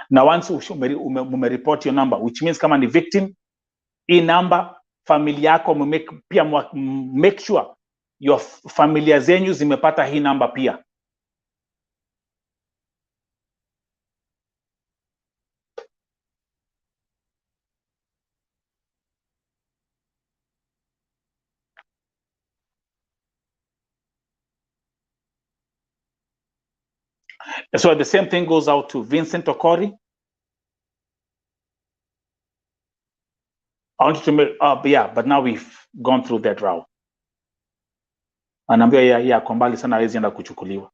Na once umereport your number, which means kama ni victim, hii number familia yako pia make sure your familia zenyu zimepata hii number pia. So the same thing goes out to Vincent Okori. I want you to yeah, but now we've gone through that route. Anaambia ya kwa mbali sana, hawezi enda kuchukuliwa.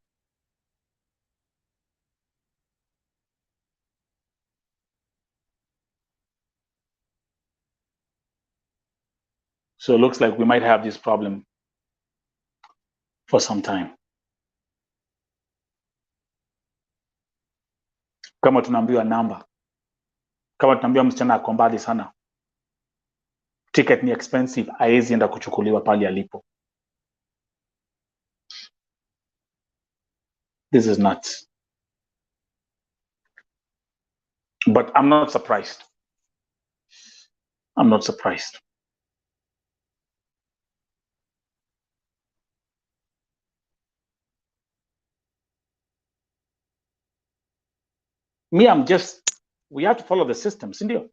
So it looks like we might have this problem for some time. Kama tunaambiwa namba, kama tunaambiwa msichana ako mbali sana, ticket ni expensive, hawezi enda kuchukuliwa pale alipo. This is nuts. But I'm not surprised. I'm not surprised. Me, we have to follow the system, sindio?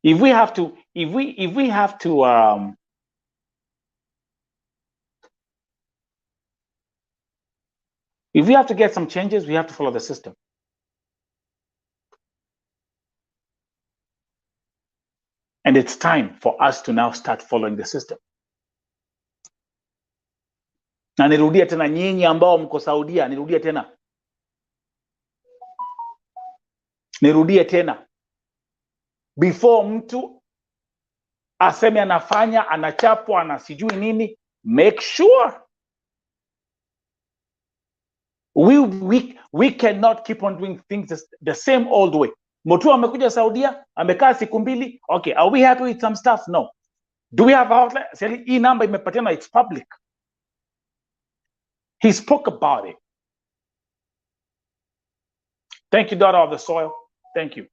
If we have to get some changes, we have to follow the system. And it's time for us to now start following the system. Na nirudie tena, nyinyi ambao mko Saudia, nirudie tena. Before mtu aseme anafanya, anachapwa, anasijui nini, make sure. We cannot keep on doing things the same old way. MUTUA amekuja Saudia, amekaa siku mbili. Okay, are we happy with some stuff? No. Do we have a hotline? Hii number imepatiana, it's public. He spoke about it. Thank you, daughter of the soil. Thank you.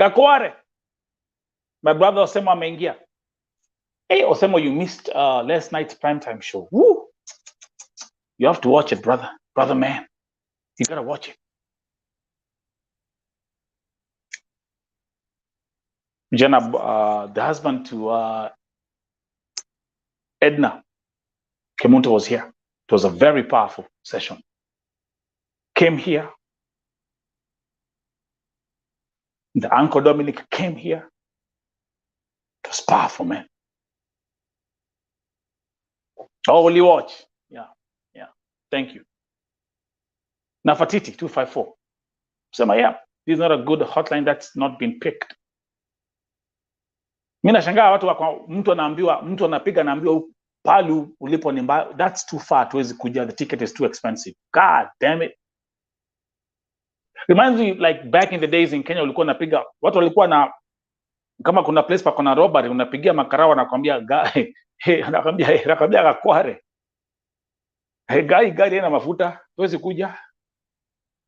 Kakware. My brother Osemo ameingia. Hey, Osemo, you missed last night's primetime show. Woo! You have to watch it, brother. Brother man. You gotta watch it. Jenna, the husband to Edna Kemunto was here. It was a very powerful session. Came here. The Uncle Dominic came here. It was powerful, man. Oh, will you watch? Yeah. Thank you. Nafatiti 254. Sema, yeah, this is not a good hotline that's not been picked. Mimi nashangaa watu wako, mtu anapiga anaambiwa pale ulipo ni mbaya. That's too far, tuwezi kuja, the ticket is too expensive. God damn it. Reminds me like back in the days in Kenya ulikuwa unapiga, watu walikuwa na, kama kuna place pa kuna robbery unapigia makarawa nakwambia anakwambia Kakware. Gari haina mafuta, tuwezi kuja.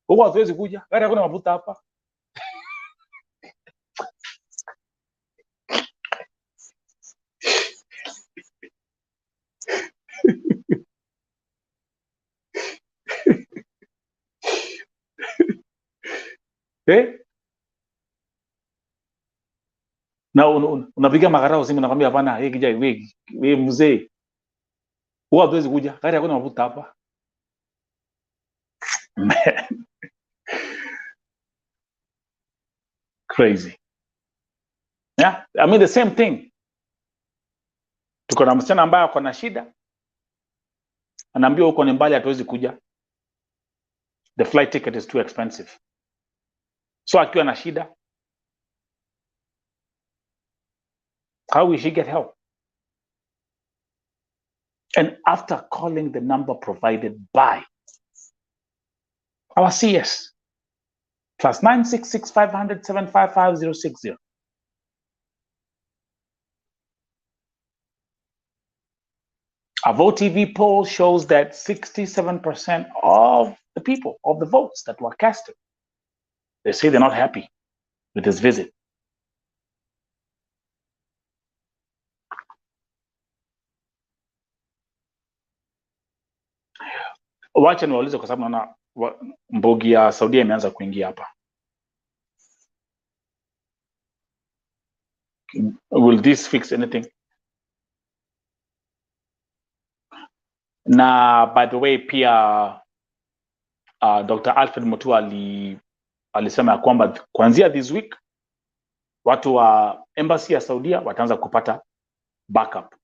Huko tuwezi kuja. Gari hakuna mafuta hapa. Na unapiga makarao simu nakwambia hapana, kijai wewe mzee. Huwa hatuwezi kuja. Gari hakuna mafuta hapa. Man. Crazy. Yeah, I mean the same thing. Tuko na msichana ambaye ako na shida. Anaambiwa huko ni mbali hatuwezi kuja. The flight ticket is too expensive. So akiwa na shida, how will she get help? And after calling the number provided by our CS, +966 500 755 060. A Vote TV poll shows that 67% of the people, of the votes that were casted, they say they're not happy with this visit. Wacha niwaulize kwa sababu naona mbogi ya Saudia imeanza kuingia hapa. Will this fix anything? Na by the way pia Dr. Alfred MUTUA alisema ya kwamba kuanzia this week watu wa embassy ya Saudia wataanza kupata backup.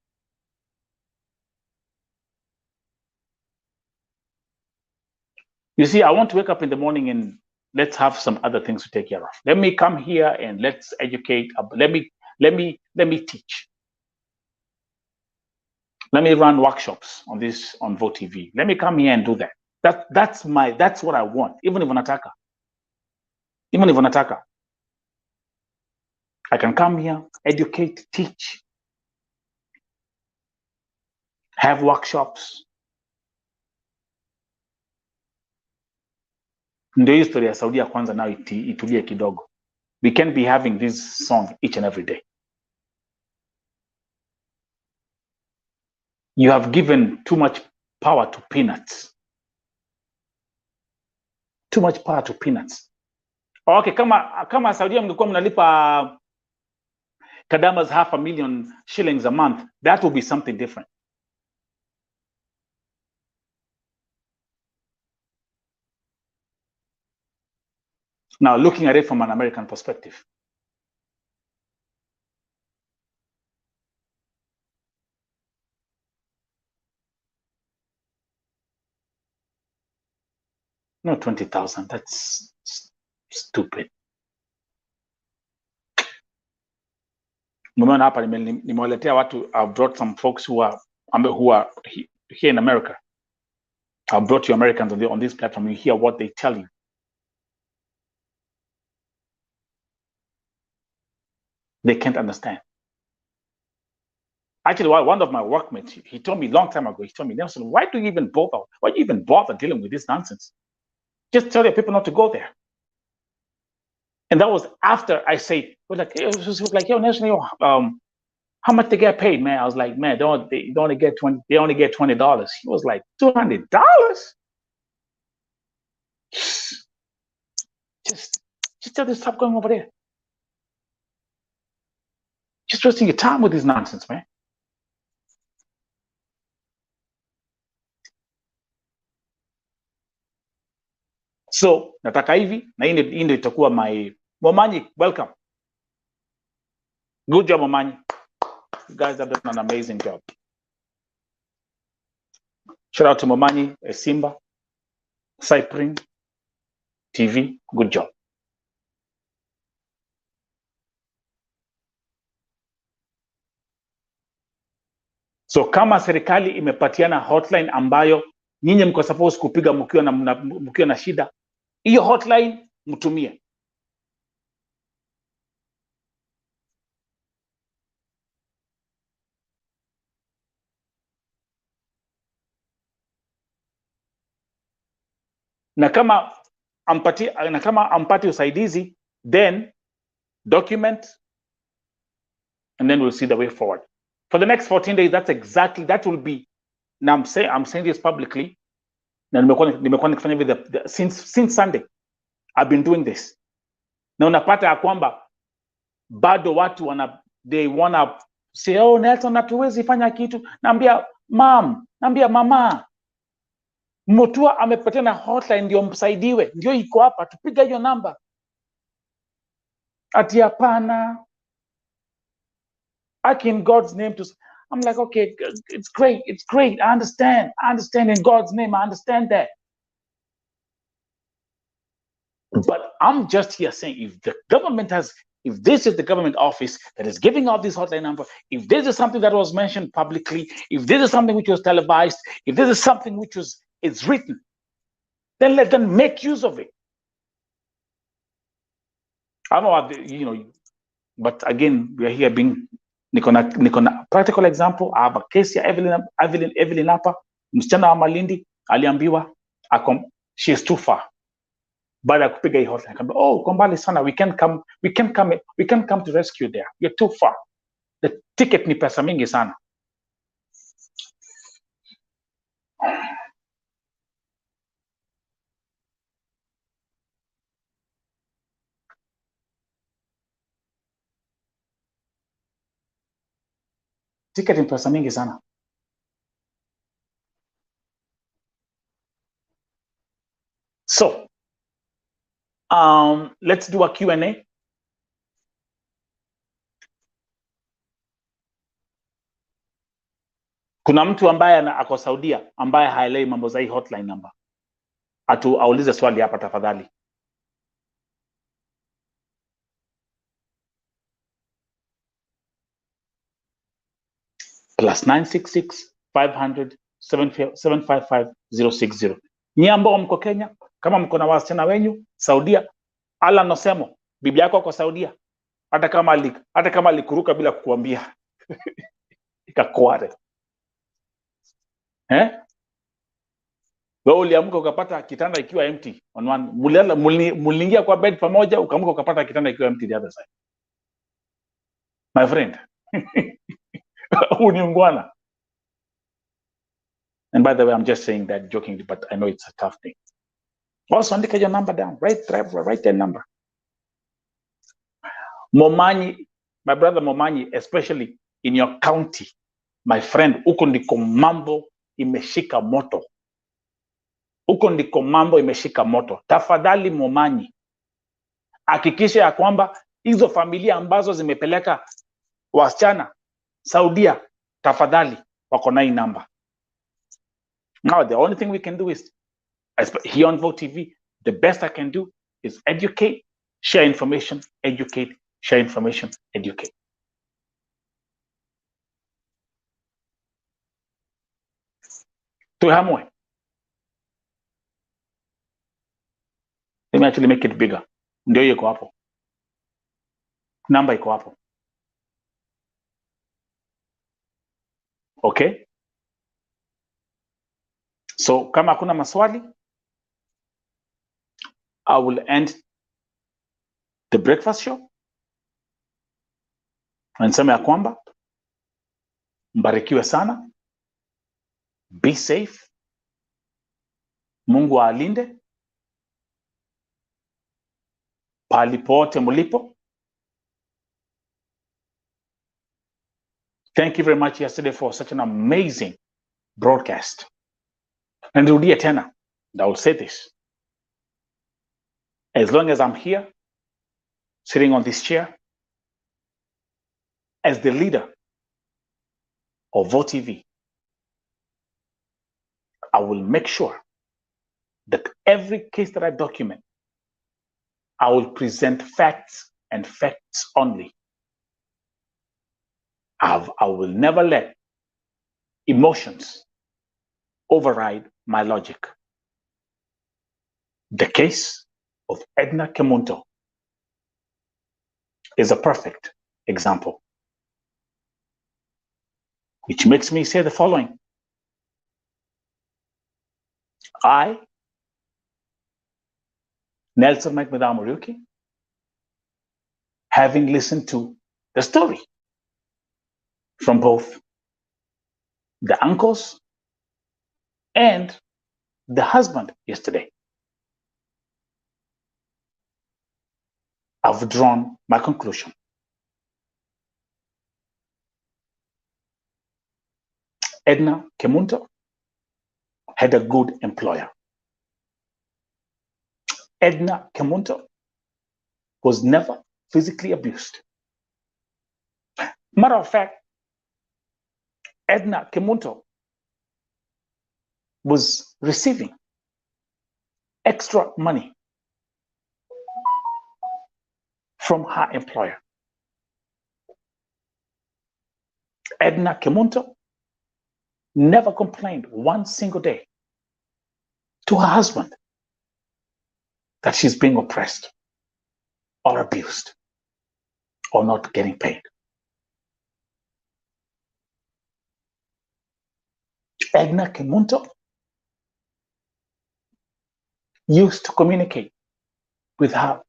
You see, I want to wake up in the morning and let's have some other things to take care of. Let me come here and let's educate. Let me teach. Let me run workshops on Vote TV. Let me come here and do that. That's what I want. Even if unataka. I can come here, educate, teach, have workshops. Ndio history ya Saudia kwanza now itulie kidogo. We can't be having this song each and every day. You have given too much power to peanuts. Too much power to peanuts. Okay, kama Saudia mngekuwa mnalipa KADAMAS $500,000 shillings a month, that will be something different. Now, looking at it from an American perspective. No, 20,000, that's stupid. Nimeona hapa nimewaletea watu. I've brought some folks who are here in America. I've brought you Americans on this platform. You hear what they tell you. They can't understand. Actually, one of my workmates, he told me a long time ago, he told me, Nelson, why do you even bother dealing with this nonsense? Just tell your people not to go there. And that was after I said, it was like, yo, Nelson, how much they get paid, man? I was like, man, they only get $20. He was like, $200? Just tell them to stop going over there. Just wasting your time with this nonsense, man. So nataka hivi na hii ndio itakuwa my Momanyi, welcome. Good job, Momanyi. You guys have done an amazing job. Shout out to Momanyi, Simba, Cyprin TV. Good job. So kama serikali imepatiana hotline ambayo nyinyi mko supposed kupiga mkiwa na shida, hiyo hotline mtumie. Na kama ampati usaidizi, then document, and then we'll see the way forward. For the next 14 days, that will be, now I'm saying this publicly, na nimekuwa nikifanya hivi since Sunday. I've been doing this. Na unapata ya kwamba bado watu they wanna say, oh, Nelson, hatuwezi fanya kitu. Naambia mama, MUTUA amepatiana hotline ndio msaidiwe, ndio iko hapa, tupiga hiyo namba. Ati hapana, in God's name I'm like, okay, it's great. I understand in God's name, I understand that. But I'm just here saying, if this is the government office that is giving out this hotline number, if this is something that was mentioned publicly, if this is something which was televised, if this is something which it's written, then let them make use of it. I don't know, but again, we are here being nikona practical example. I have a case ya Evelyn hapa, msichana wa Malindi aliambiwa she is too far. Baada ya kupiga hii hotline akamba, oh, kwa mbali sana, we can come to rescue there, you're too far, the ticket ni pesa mingi sana. Ticket ni pesa mingi sana. So let's do a Q&A. Kuna mtu ambaye ako Saudia ambaye haelewi mambo za hii hotline number, aulize swali hapa tafadhali. +966 500 755 060. Nyie ambao mko Kenya, kama mko na wasichana wenyu Saudia, ala nosemo bibi yako kwa Saudia, hata kama alikuruka bila kukuambia ikakware. Wewe uliamka ukapata kitanda ikiwa empty on one, muliingia kwa bed pamoja, ukaamka ukapata kitanda ikiwa empty the other side. My friend. Uniungwana. And by the way, I'm just saying that jokingly, but I know it's a tough thing. Also, andika your number down. Write that number. Momanyi, my brother Momanyi, especially in your county, my friend, huko ndiko mambo imeshika moto. Huko ndiko mambo imeshika moto. Tafadhali Momanyi, hakikisha ya kwamba hizo familia ambazo zimepeleka wasichana Saudia, tafadhali wako na hii number. Now, the only thing we can do is, here on Vote TV, the best I can do is educate, share information, educate, share information, educate. Tuhamwe. Let me actually make it bigger. Ndio iko hapo. Number iko hapo. Okay? So, kama hakuna maswali, I will end The Breakfast Show. Nasema ya kwamba mbarikiwe sana, be safe, Mungu alinde palipote mulipo. Thank you very much yesterday for such an amazing broadcast. And Rudia tena, and I will say this. As long as I'm here, sitting on this chair, as the leader of VOTV, I will make sure that every case that I document, I will present facts and facts only. I will never let emotions override my logic. The case of Edna Kemunto is a perfect example, which makes me say the following. I, Nelson Mike Muriuki, having listened to the story from both the uncles and the husband yesterday, I've drawn my conclusion. Edna Kemunto had a good employer. Edna Kemunto was never physically abused. Matter of fact, Edna Kemunto was receiving extra money from her employer. Edna Kemunto never complained one single day to her husband that she's being oppressed or abused or not getting paid. Edna Kemunto used to communicate with her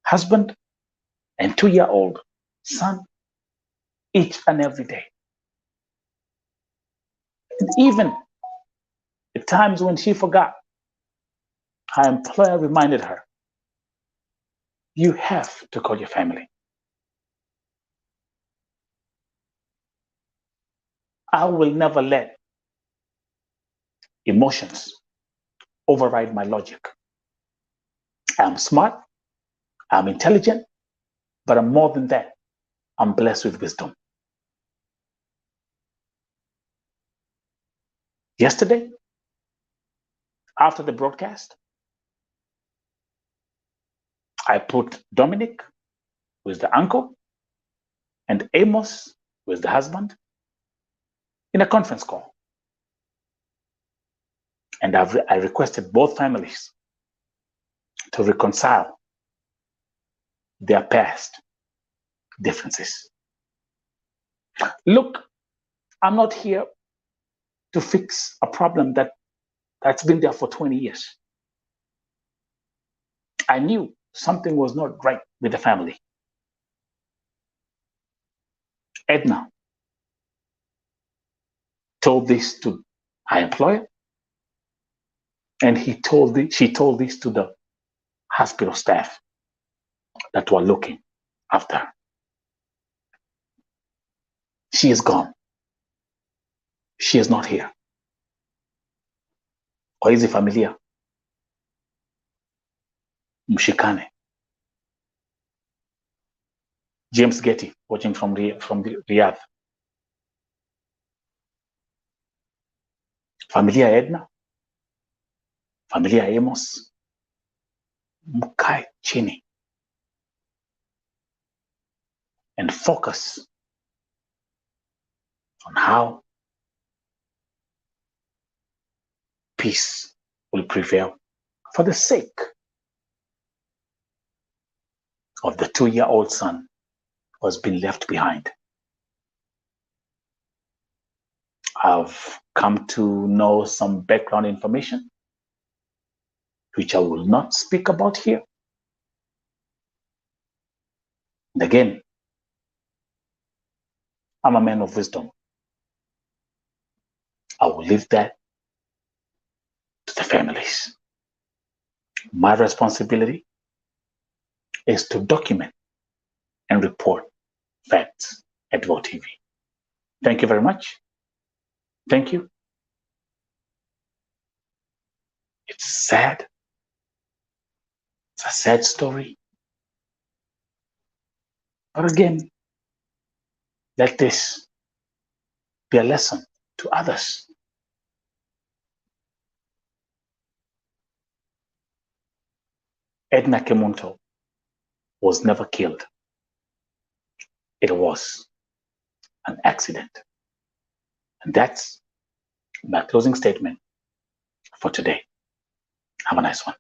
husband and 2-year-old son each and every day. And even at times when she forgot, her employer reminded her, you have to call your family. I will never let emotions override my logic. I'm smart, I'm intelligent, but I'm more than that. I'm blessed with wisdom. Yesterday, after the broadcast, I put Dominic, who is the uncle, and Amos, who is the husband, in a conference call. And I requested both families to reconcile their past differences. Look, I'm not here to fix a problem that's been there for 20 years. I knew something was not right with the family. Edna told this to her employer, and she told this to the hospital staff that were looking after her. She is gone. She is not here. Kwa hizi familia, mshikane. James Getty, watching from Riyadh. Familia Edna, familia Amos, mkae chini and focus on how peace will prevail for the sake of the 2-year-old son who has been left behind. I've come to know some background information, which I will not speak about here. And again, I'm a man of wisdom. I will leave that to the families. My responsibility is to document and report facts at Vote TV. Thank you very much. Thank you. It's sad. It's a sad story. But again, let this be a lesson to others. Edna Kemunto was never killed. It was an accident. And that's my closing statement for today. Have a nice one.